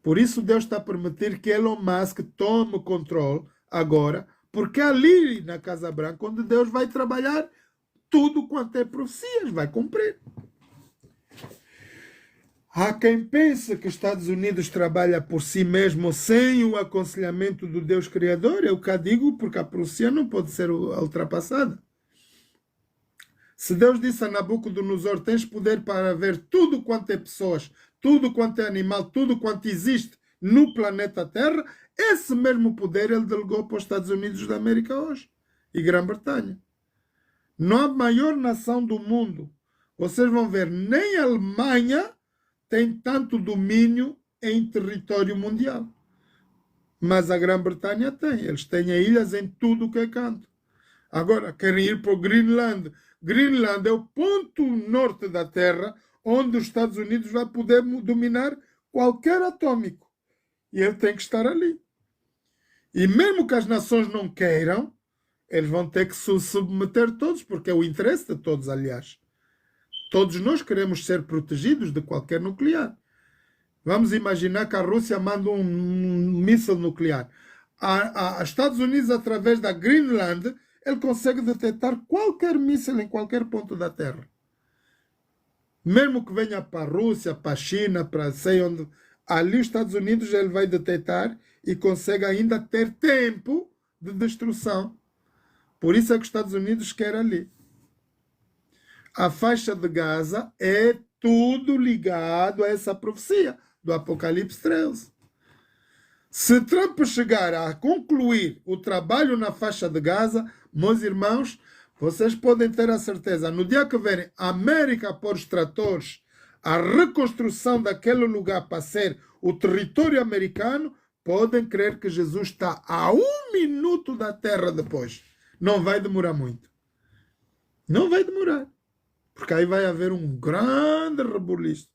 B: Por isso Deus está a permitir que Elon Musk tome controle agora, porque ali na Casa Branca, onde Deus vai trabalhar, tudo quanto é profecias vai cumprir. Há quem pense que os Estados Unidos trabalha por si mesmo sem o aconselhamento do Deus Criador. Eu cá digo porque a profecia não pode ser ultrapassada. Se Deus disse a Nabucodonosor, tens poder para ver tudo quanto é pessoas, tudo quanto é animal, tudo quanto existe no planeta Terra, esse mesmo poder ele delegou para os Estados Unidos da América hoje e Grã-Bretanha. Não há maior nação do mundo. Vocês vão ver, nem a Alemanha tem tanto domínio em território mundial. Mas a Grã-Bretanha tem. Eles têm ilhas em tudo que é canto. Agora, querem ir para o Greenland. Greenland é o ponto norte da Terra onde os Estados Unidos vai poder dominar qualquer atômico. E ele tem que estar ali. E mesmo que as nações não queiram, eles vão ter que se submeter todos, porque é o interesse de todos, aliás. Todos nós queremos ser protegidos de qualquer nuclear. Vamos imaginar que a Rússia manda um míssil nuclear. A Estados Unidos, através da Greenland, ele consegue detectar qualquer míssil em qualquer ponto da Terra. Mesmo que venha para a Rússia, para a China, para sei onde, ali os Estados Unidos ele vai detectar e consegue ainda ter tempo de destruição. Por isso é que os Estados Unidos querem ali. A faixa de Gaza é tudo ligado a essa profecia do Apocalipse 13. Se Trump chegar a concluir o trabalho na faixa de Gaza, meus irmãos, vocês podem ter a certeza, no dia que verem a América pôr os tratores, a reconstrução daquele lugar para ser o território americano, podem crer que Jesus está a 1 minuto da terra depois. Não vai demorar muito. Não vai demorar. Porque aí vai haver um grande rebuliço.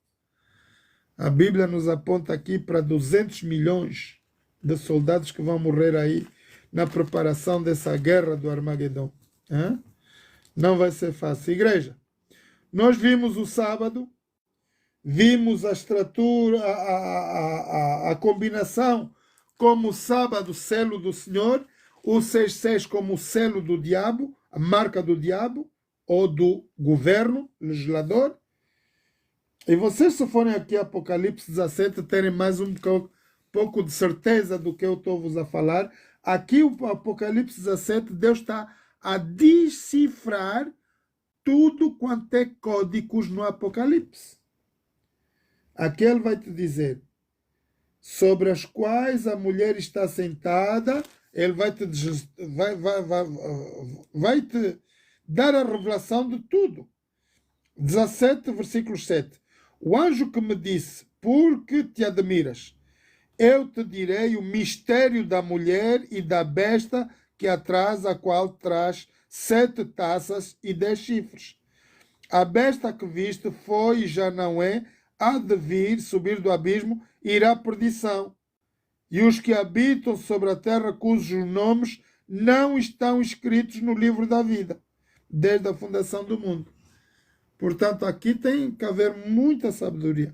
B: A Bíblia nos aponta aqui para 200 milhões de soldados que vão morrer aí na preparação dessa guerra do Armagedon. Não vai ser fácil. Igreja, nós vimos o sábado, vimos a estrutura, a combinação como o sábado, selo do Senhor, o 6,6 como o selo do diabo, a marca do diabo, ou do governo, legislador. E vocês, se forem aqui a Apocalipse 17, terem mais um pouco de certeza do que eu estou-vos a falar. Aqui o Apocalipse 17, Deus está a decifrar tudo quanto é códigos no Apocalipse. Aqui ele vai te dizer sobre as quais a mulher está sentada, ele vai te dar a revelação de tudo. 17, versículo 7. O anjo que me disse, porque te admiras, eu te direi o mistério da mulher e da besta que atrás, a qual traz 7 taças e 10 chifres. A besta que viste foi e já não é, há de vir, subir do abismo, irá à perdição. E os que habitam sobre a terra, cujos nomes não estão escritos no livro da vida, desde a fundação do mundo. Portanto, aqui tem que haver muita sabedoria.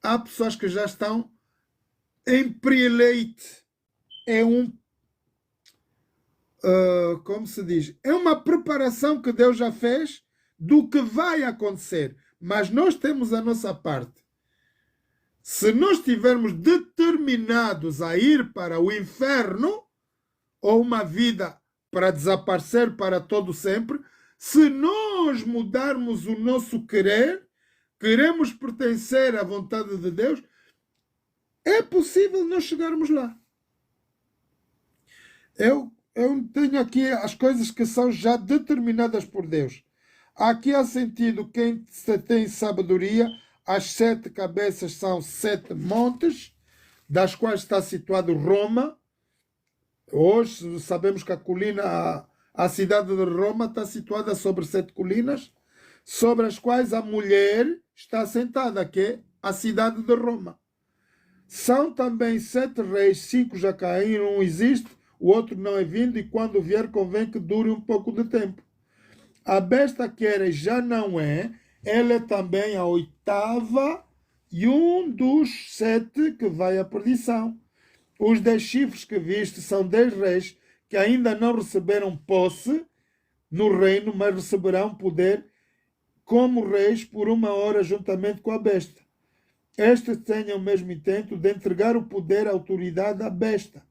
B: Há pessoas que já estão em pré-leite. É como se diz? É uma preparação que Deus já fez do que vai acontecer. Mas nós temos a nossa parte. Se nós estivermos determinados a ir para o inferno, ou uma vida para desaparecer para todo sempre, se nós mudarmos o nosso querer, queremos pertencer à vontade de Deus, é possível nós chegarmos lá. Eu tenho aqui as coisas que são já determinadas por Deus. Aqui há sentido quem tem sabedoria, as 7 cabeças são 7 montes, das quais está situado Roma. Hoje sabemos que a cidade de Roma está situada sobre 7 colinas, sobre as quais a mulher está sentada, que é a cidade de Roma. São também 7 reis, 5 já caíram, um existe, o outro não é vindo, e quando vier convém que dure um pouco de tempo. A besta que era já não é, ela é também a 8ª e um dos 7 que vai à perdição. Os 10 chifres que viste são 10 reis que ainda não receberam posse no reino, mas receberão poder como reis por 1 hora juntamente com a besta. Estes têm o mesmo intento de entregar o poder e a autoridade à besta.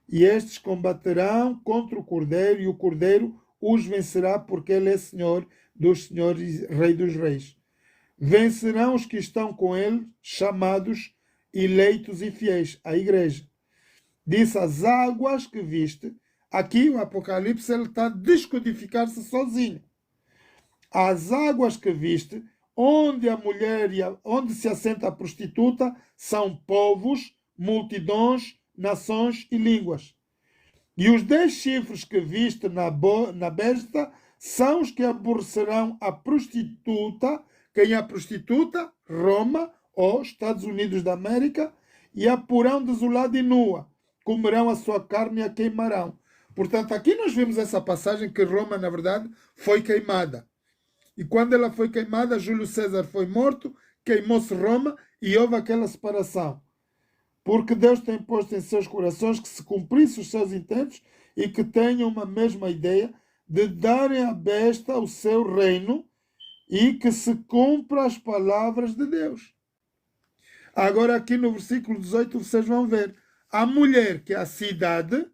B: E estes combaterão contra o Cordeiro, e o Cordeiro os vencerá, porque ele é Senhor dos senhores e Rei dos reis. Vencerão os que estão com ele, chamados, eleitos e fiéis, a igreja. Disse as águas que viste. Aqui o Apocalipse ele está a descodificar-se sozinho. As águas que viste, onde a mulher onde se assenta a prostituta, são povos, multidões, nações e línguas. E os 10 chifres que viste na besta são os que aborrecerão a prostituta. Quem é a prostituta? Roma ou Estados Unidos da América, e a porão desolada e nua. Comerão a sua carne e a queimarão. Portanto, aqui nós vemos essa passagem que Roma, na verdade, foi queimada. E quando ela foi queimada, Júlio César foi morto, queimou-se Roma e houve aquela separação. Porque Deus tem posto em seus corações que se cumprisse os seus intentos e que tenham uma mesma ideia de darem à besta o seu reino e que se cumpra as palavras de Deus. Agora aqui no versículo 18 vocês vão ver. A mulher, que é a cidade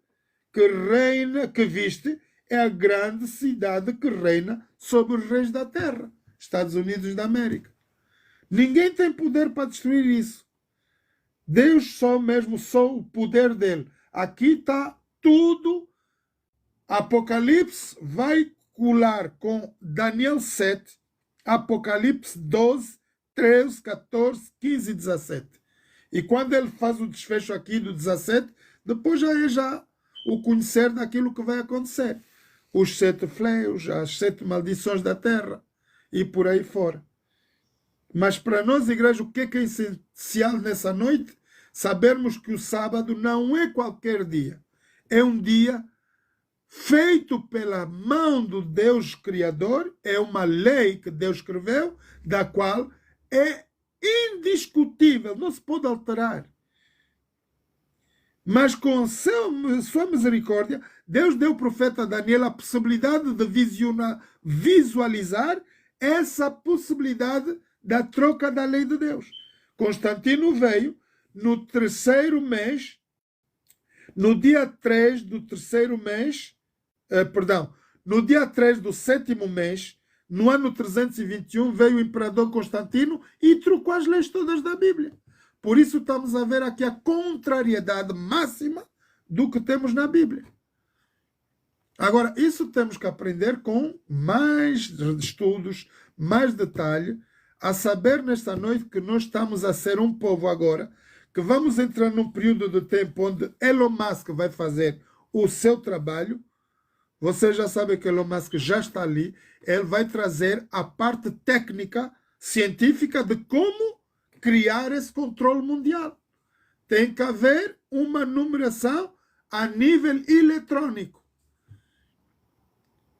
B: que reina, que viste, é a grande cidade que reina sobre os reis da terra, Estados Unidos da América. Ninguém tem poder para destruir isso. Deus só o poder dele. Aqui está tudo. Apocalipse vai colar com Daniel 7, Apocalipse 12, 13, 14, 15 e 17. E quando ele faz o desfecho aqui do 17, depois já é o conhecer daquilo que vai acontecer. Os 7 fleios, as 7 maldições da terra e por aí fora. Mas para nós, igreja, o que é essencial nessa noite? Sabermos que o sábado não é qualquer dia. É um dia feito pela mão do Deus Criador, é uma lei que Deus escreveu, da qual é indiscutível, não se pode alterar. Mas com sua misericórdia, Deus deu ao profeta Daniel a possibilidade de visualizar essa possibilidade da troca da lei de Deus. Constantino veio no 3º mês, no dia 3 do 3º mês, no dia 3 do 7º mês, no ano 321, veio o imperador Constantino e trocou as leis todas da Bíblia. Por isso estamos a ver aqui a contrariedade máxima do que temos na Bíblia. Agora, isso temos que aprender com mais estudos, mais detalhe, a saber nesta noite que nós estamos a ser um povo agora, que vamos entrar num período de tempo onde Elon Musk vai fazer o seu trabalho. Você já sabe que Elon Musk já está ali. Ele vai trazer a parte técnica, científica de como criar esse controle mundial. Tem que haver uma numeração a nível eletrônico.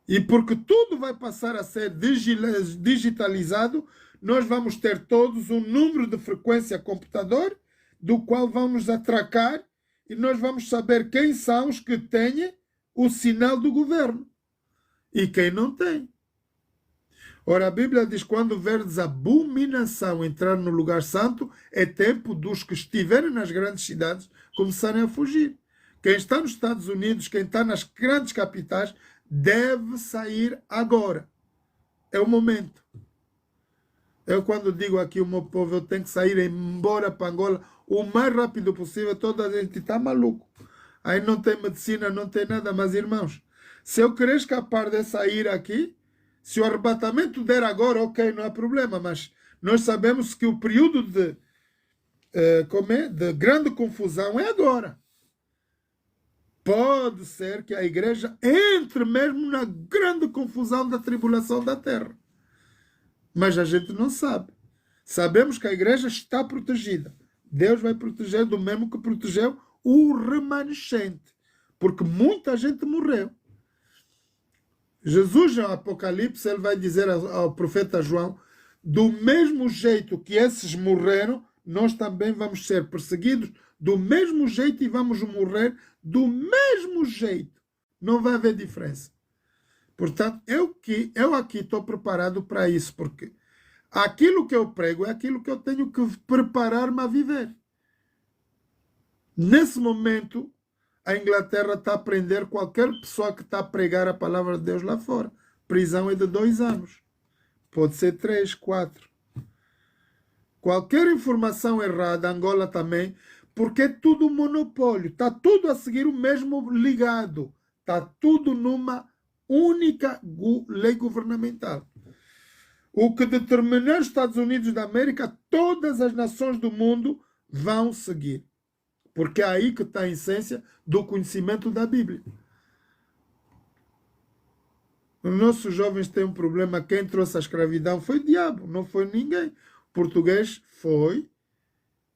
B: E porque tudo vai passar a ser digitalizado, nós vamos ter todos um número de frequência computador, do qual vamos atracar, e nós vamos saber quem são os que têm o sinal do governo e quem não tem. Ora, a Bíblia diz, quando verdes abominação entrar no lugar santo, é tempo dos que estiverem nas grandes cidades começarem a fugir. Quem está nos Estados Unidos, quem está nas grandes capitais, deve sair agora. É o momento. Eu, quando digo aqui o meu povo, eu tenho que sair embora para Angola o mais rápido possível. Toda a gente está maluco. aí não tem medicina, não tem nada. Mas, irmãos, se eu querer escapar dessa ira aqui, se o arrebatamento der agora, ok, não há problema, mas nós sabemos que o período de grande confusão é agora. Pode ser que a igreja entre mesmo na grande confusão da tribulação da terra. Mas a gente não sabe. Sabemos que a igreja está protegida. Deus vai proteger do mesmo que protegeu o remanescente. Porque muita gente morreu. Jesus, no Apocalipse, ele vai dizer ao profeta João, do mesmo jeito que esses morreram, nós também vamos ser perseguidos do mesmo jeito e vamos morrer do mesmo jeito. Não vai haver diferença. Portanto, eu aqui estou preparado para isso, porque aquilo que eu prego é aquilo que eu tenho que preparar-me a viver. Nesse momento, a Inglaterra está a prender qualquer pessoa que está a pregar a palavra de Deus lá fora. Prisão é de 2 anos. Pode ser 3, 4. Qualquer informação errada, Angola também, porque é tudo monopólio. Está tudo a seguir o mesmo ligado. Está tudo numa única lei governamental. O que determinar os Estados Unidos da América, todas as nações do mundo vão seguir. Porque é aí que está a essência do conhecimento da Bíblia. Os nossos jovens têm um problema. Quem trouxe a escravidão foi o diabo, não foi ninguém. O português foi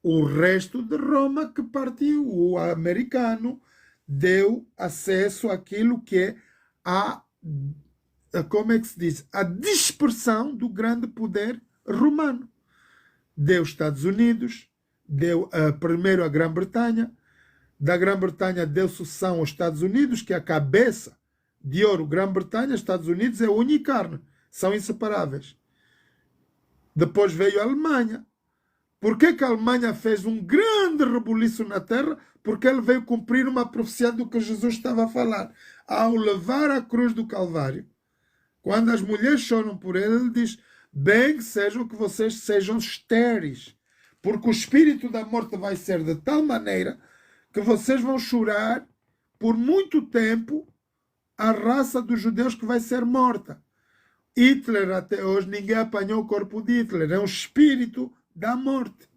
B: o resto de Roma que partiu. O americano deu acesso àquilo que é como é que se diz? A dispersão do grande poder romano. Deu Estados Unidos, deu primeiro a Grã-Bretanha, da Grã-Bretanha deu sucessão aos Estados Unidos, que é a cabeça de ouro. Grã-Bretanha, Estados Unidos é unha e carne, são inseparáveis. Depois veio a Alemanha. Por que a Alemanha fez um grande rebuliço na terra? Porque ele veio cumprir uma profecia do que Jesus estava a falar. Ao levar a cruz do Calvário, quando as mulheres choram por ele diz, bem que sejam que vocês sejam estéreis, porque o espírito da morte vai ser de tal maneira que vocês vão chorar por muito tempo a raça dos judeus que vai ser morta. Hitler, até hoje, ninguém apanhou o corpo de Hitler. É um espírito da morte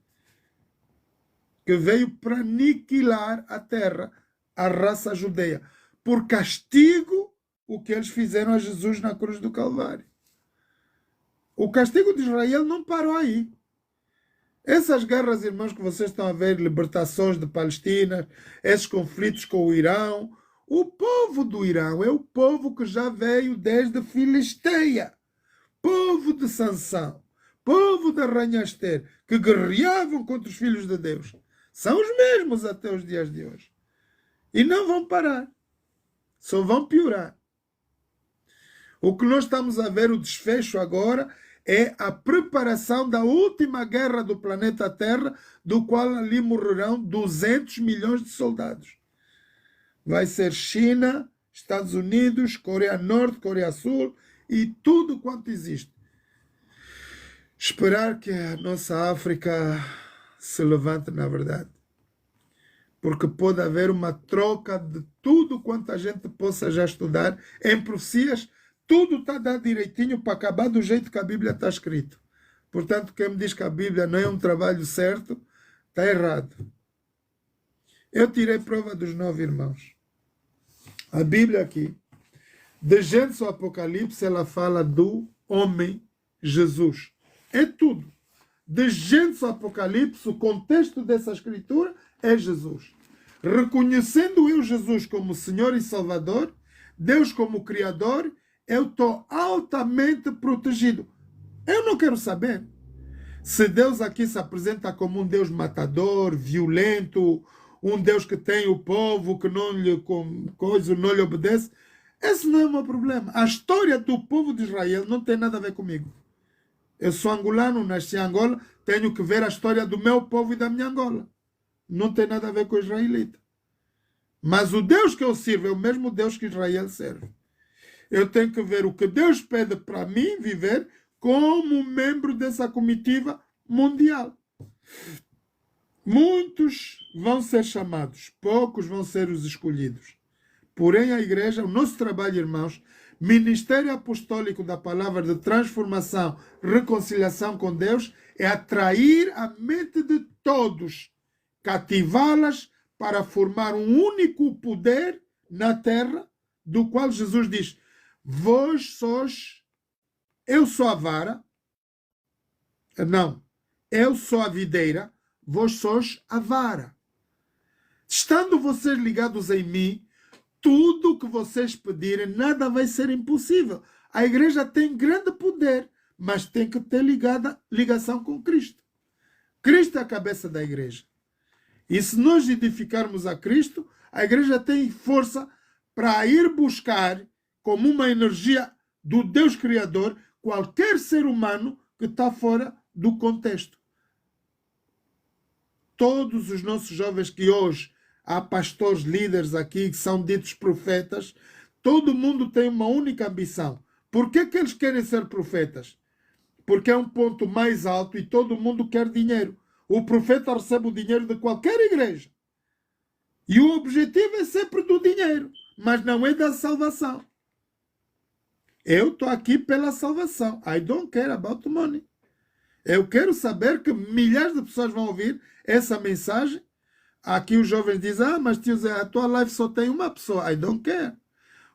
B: que veio para aniquilar a terra, a raça judeia, por castigo o que eles fizeram a Jesus na cruz do Calvário. O castigo de Israel não parou aí. Essas guerras, irmãos, que vocês estão a ver, libertações de Palestina, esses conflitos com o Irão, o povo do Irão é o povo que já veio desde Filisteia, povo de Sansão, povo da Rainha Ester, que guerreavam contra os filhos de Deus. São os mesmos até os dias de hoje. E não vão parar. Só vão piorar. O que nós estamos a ver, o desfecho agora, é a preparação da última guerra do planeta Terra, do qual ali morrerão 200 milhões de soldados. Vai ser China, Estados Unidos, Coreia Norte, Coreia Sul e tudo quanto existe. Esperar que a nossa África se levante, na verdade. Porque pode haver uma troca de tudo quanto a gente possa já estudar em profecias. Tudo está dado direitinho para acabar do jeito que a Bíblia está escrito. Portanto, quem me diz que a Bíblia não é um trabalho certo, está errado. Eu tirei prova dos 9 irmãos. A Bíblia aqui, de Gênesis ao Apocalipse, ela fala do homem Jesus. É tudo. De Gênesis ao Apocalipse, o contexto dessa escritura é Jesus. Reconhecendo eu Jesus como Senhor e Salvador, Deus como Criador, eu estou altamente protegido. Eu não quero saber se Deus aqui se apresenta como um Deus matador, violento, um Deus que tem o povo, que não lhe obedece. Esse não é o meu problema. A história do povo de Israel não tem nada a ver comigo. Eu sou angolano, nasci em Angola, tenho que ver a história do meu povo e da minha Angola. Não tem nada a ver com o israelita. Mas o Deus que eu sirvo é o mesmo Deus que Israel serve. Eu tenho que ver o que Deus pede para mim viver como membro dessa comitiva mundial. Muitos vão ser chamados, poucos vão ser os escolhidos. Porém, a igreja, o nosso trabalho, irmãos, ministério apostólico da palavra de transformação, reconciliação com Deus, é atrair a mente de todos, cativá-las para formar um único poder na terra, do qual Jesus diz: vós sois, eu sou a vara, não, eu sou a videira, vós sois a vara. Estando vocês ligados em mim, tudo o que vocês pedirem, nada vai ser impossível. A igreja tem grande poder, mas tem que ter ligação com Cristo. Cristo é a cabeça da igreja. E se nós edificarmos a Cristo, a igreja tem força para ir buscar, como uma energia do Deus Criador, qualquer ser humano que está fora do contexto. Todos os nossos jovens que hoje há pastores, líderes aqui que são ditos profetas, todo mundo tem uma única ambição. Por que eles querem ser profetas? Porque é um ponto mais alto e todo mundo quer dinheiro. O profeta recebe o dinheiro de qualquer igreja. E o objetivo é sempre do dinheiro, mas não é da salvação. Eu estou aqui pela salvação. I don't care about money. Eu quero saber que milhares de pessoas vão ouvir essa mensagem. Aqui os jovens dizem: mas tio Zé, a tua live só tem uma pessoa. I don't care.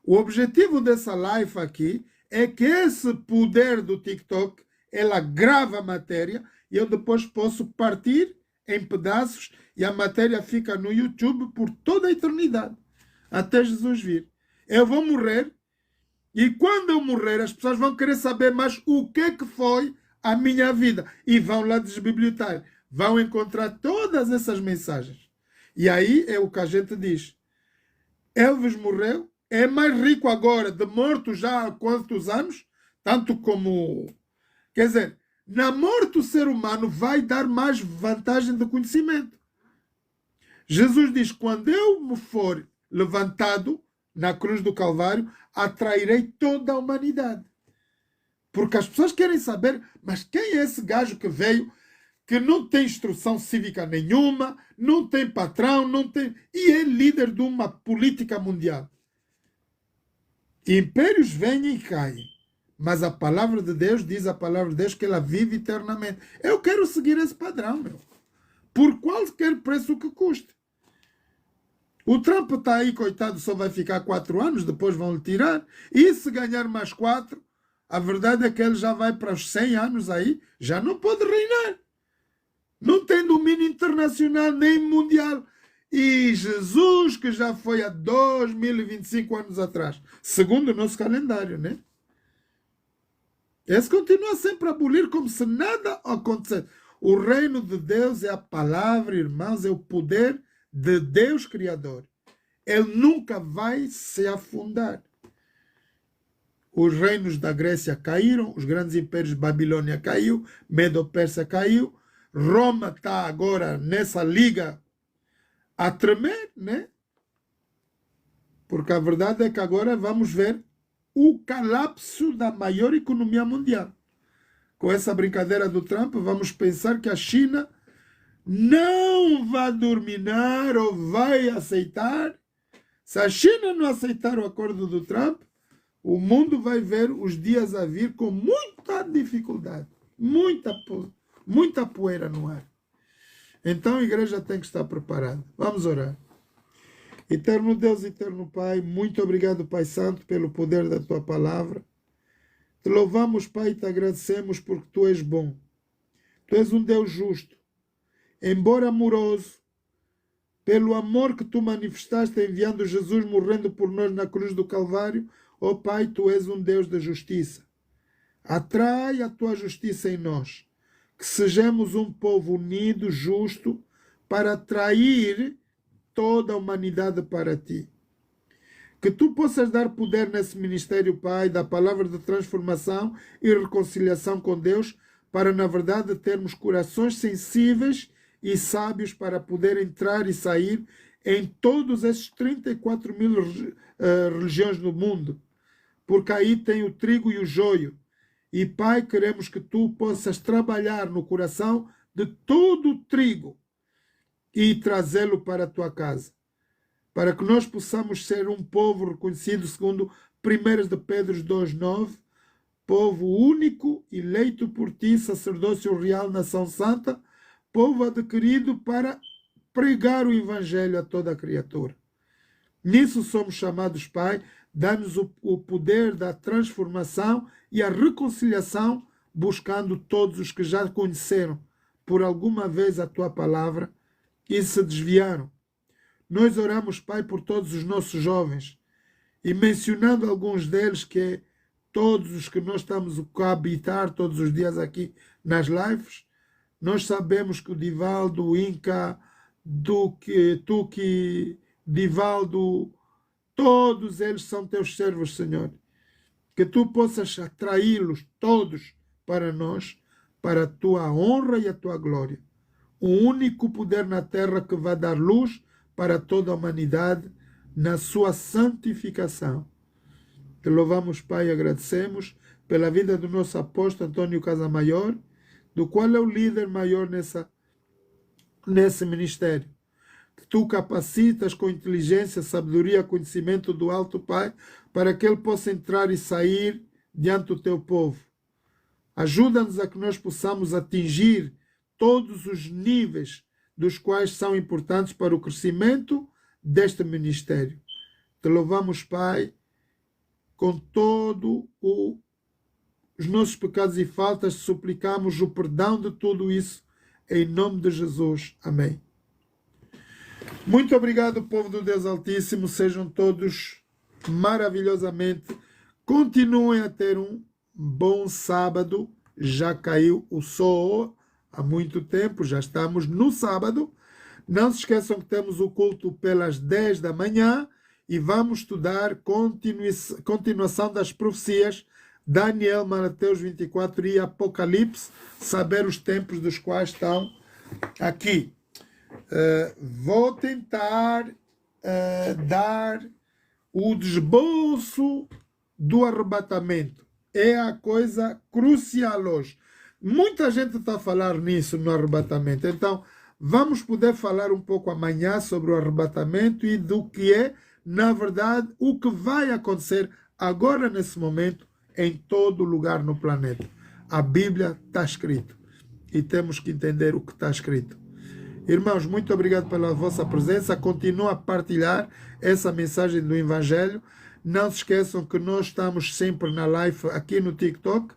B: O objetivo dessa live aqui é que esse poder do TikTok, ela grava a matéria e eu depois posso partir em pedaços e a matéria fica no YouTube por toda a eternidade, até Jesus vir. Eu vou morrer e quando eu morrer as pessoas vão querer saber mais o que foi a minha vida e vão lá desbibliotecar. Vão encontrar todas essas mensagens. E aí é o que a gente diz. Elvis morreu, é mais rico agora, de morto já há quantos anos? Tanto como... Quer dizer, na morte o ser humano vai dar mais vantagem de conhecimento. Jesus diz: quando eu me for levantado na cruz do Calvário, atrairei toda a humanidade. Porque as pessoas querem saber, mas quem é esse gajo que veio, que não tem instrução cívica nenhuma, não tem patrão, não tem... e é líder de uma política mundial. Impérios vêm e caem. Mas a palavra de Deus diz, a palavra de Deus, que ela vive eternamente. Eu quero seguir esse padrão, meu. Por qualquer preço que custe. O Trump está aí, coitado, só vai ficar 4 anos, depois vão lhe tirar. E se ganhar mais 4, a verdade é que ele já vai para os 100 anos aí, já não pode reinar. Não tem domínio internacional nem mundial. E Jesus, que já foi há 2025 anos atrás, segundo o nosso calendário, né? Esse continua sempre a abolir como se nada acontecesse. O reino de Deus é a palavra, irmãos, é o poder de Deus Criador. Ele nunca vai se afundar. Os reinos da Grécia caíram, os grandes impérios, Babilônia caiu, Medo-Pérsia caiu, Roma está agora nessa liga a tremer, né? Porque a verdade é que agora vamos ver o colapso da maior economia mundial. Com essa brincadeira do Trump, vamos pensar que a China não vai dominar ou vai aceitar. Se a China não aceitar o acordo do Trump, o mundo vai ver os dias a vir com muita dificuldade, muita poeira no ar. Então a igreja tem que estar preparada. Vamos orar. Eterno Deus, eterno Pai, muito obrigado, Pai Santo, pelo poder da Tua palavra. Te louvamos, Pai, e te agradecemos porque Tu és bom. Tu és um Deus justo. Embora amoroso, pelo amor que Tu manifestaste enviando Jesus morrendo por nós na cruz do Calvário, ó Pai, Tu és um Deus de justiça. Atrai a Tua justiça em nós. Que sejamos um povo unido, justo, para atrair toda a humanidade para Ti. Que Tu possas dar poder nesse ministério, Pai, da palavra de transformação e reconciliação com Deus, para, na verdade, termos corações sensíveis e sábios para poder entrar e sair em todos esses 34 mil religiões no mundo. Porque aí tem o trigo e o joio. E, Pai, queremos que Tu possas trabalhar no coração de todo o trigo e trazê-lo para a tua casa, para que nós possamos ser um povo reconhecido segundo 1 de Pedro 2,9, povo único, eleito por ti, sacerdócio real, nação santa, povo adquirido para pregar o evangelho a toda a criatura. Nisso somos chamados, Pai, dá-nos o poder da transformação e a reconciliação, buscando todos os que já conheceram por alguma vez a tua palavra e se desviaram. Nós oramos, Pai, por todos os nossos jovens, e mencionando alguns deles, que é todos os que nós estamos a coabitar todos os dias aqui nas lives. Nós sabemos que o Divaldo, o Inca, Tuki, Divaldo, todos eles são teus servos, Senhor. Que tu possas atraí-los todos para nós, para a tua honra e a tua glória. O único poder na terra que vai dar luz para toda a humanidade na sua santificação. Te louvamos, Pai, e agradecemos pela vida do nosso apóstolo Antônio Casamaior, do qual é o líder maior nesse ministério. Que tu capacitas com inteligência, sabedoria, conhecimento do alto, Pai, para que ele possa entrar e sair diante do teu povo. Ajuda-nos a que nós possamos atingir todos os níveis dos quais são importantes para o crescimento deste ministério. Te louvamos, Pai, com todos os nossos pecados e faltas, suplicamos o perdão de tudo isso, em nome de Jesus. Amém. Muito obrigado, povo do Deus Altíssimo. Sejam todos maravilhosamente. Continuem a ter um bom sábado. Já caiu o sol há muito tempo, já estamos no sábado. Não se esqueçam que temos o culto pelas 10 da manhã e vamos estudar continuação das profecias, Daniel, Mateus 24 e Apocalipse, saber os tempos dos quais estão aqui. Vou tentar dar o desbolso do arrebatamento. É a coisa crucial hoje. Muita gente está a falar nisso no arrebatamento. Então, vamos poder falar um pouco amanhã sobre o arrebatamento e do que é, na verdade, o que vai acontecer agora, nesse momento, em todo lugar no planeta. A Bíblia está escrito e temos que entender o que está escrito. Irmãos, muito obrigado pela vossa presença. Continua a partilhar essa mensagem do Evangelho. Não se esqueçam que nós estamos sempre na live aqui no TikTok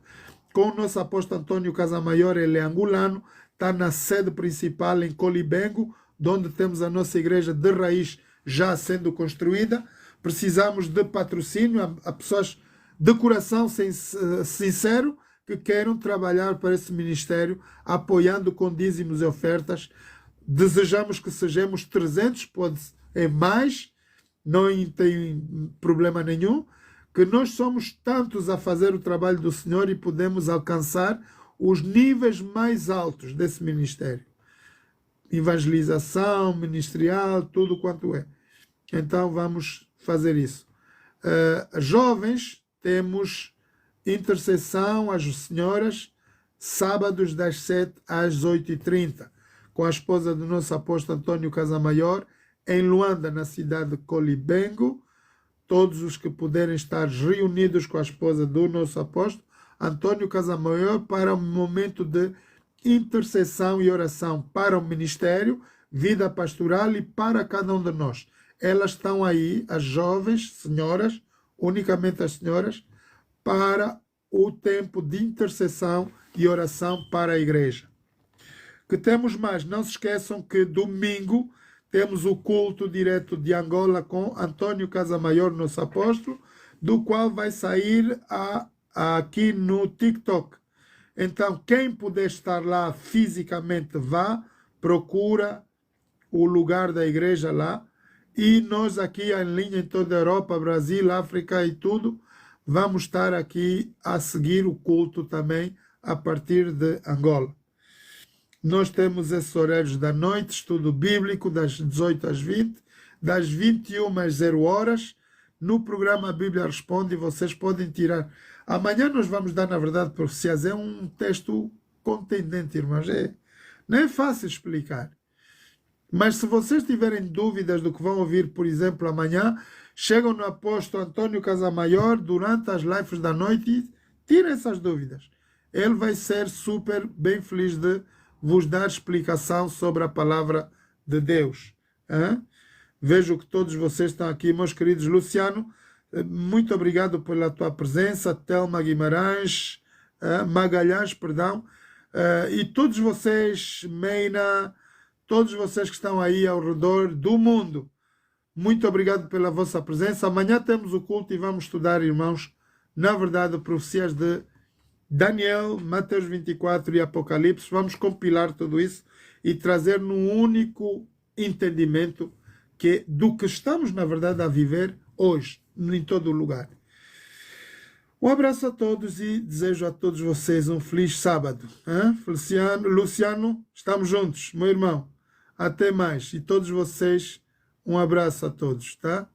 B: com o nosso apóstolo Antônio Casamaior. Ele é angolano, está na sede principal em Colibengo, onde temos a nossa igreja de raiz já sendo construída. Precisamos de patrocínio a pessoas de coração sincero que queiram trabalhar para esse ministério, apoiando com dízimos e ofertas. Desejamos que sejamos 300, pode ser mais, não tem problema nenhum, que nós somos tantos a fazer o trabalho do Senhor e podemos alcançar os níveis mais altos desse ministério. Evangelização, ministerial, tudo quanto é. Então vamos fazer isso. Jovens, temos intercessão às senhoras, sábados das 7 às 8h30, com a esposa do nosso apóstolo Antônio Casamaior, em Luanda, na cidade de Colibengo. Todos os que puderem estar reunidos com a esposa do nosso apóstolo Antônio Casamaior para um momento de intercessão e oração para o ministério, vida pastoral e para cada um de nós. Elas estão aí, as jovens senhoras, unicamente as senhoras, para o tempo de intercessão e oração para a igreja. Que temos mais? Não se esqueçam que domingo temos o culto direto de Angola com Antônio Casamaior, nosso apóstolo, do qual vai sair aqui no TikTok. Então, quem puder estar lá fisicamente, vá, procura o lugar da igreja lá. E nós aqui em linha em toda a Europa, Brasil, África e tudo, vamos estar aqui a seguir o culto também a partir de Angola. Nós temos esses horários da noite, estudo bíblico, das 18 às 20, das 21 às 0 horas. No programa A Bíblia Responde, vocês podem tirar. Amanhã nós vamos dar, na verdade, profecias. É um texto contundente, irmãos. Não é fácil explicar. Mas se vocês tiverem dúvidas do que vão ouvir, por exemplo, amanhã, chegam no apóstolo Antônio Casamaior durante as lives da noite e tirem essas dúvidas. Ele vai ser super bem feliz de vos dar explicação sobre a palavra de Deus. Hein? Vejo que todos vocês estão aqui, meus queridos. Luciano, muito obrigado pela tua presença. Telma Guimarães, Magalhães, perdão. E todos vocês, Meina, todos vocês que estão aí ao redor do mundo, muito obrigado pela vossa presença. Amanhã temos o culto e vamos estudar, irmãos, na verdade, profecias de Daniel, Mateus 24 e Apocalipse. Vamos compilar tudo isso e trazer num único entendimento que do que estamos, na verdade, a viver hoje, em todo lugar. Um abraço a todos e desejo a todos vocês um feliz sábado. Feliciano, Luciano, estamos juntos, meu irmão. Até mais. E todos vocês, um abraço a todos, tá?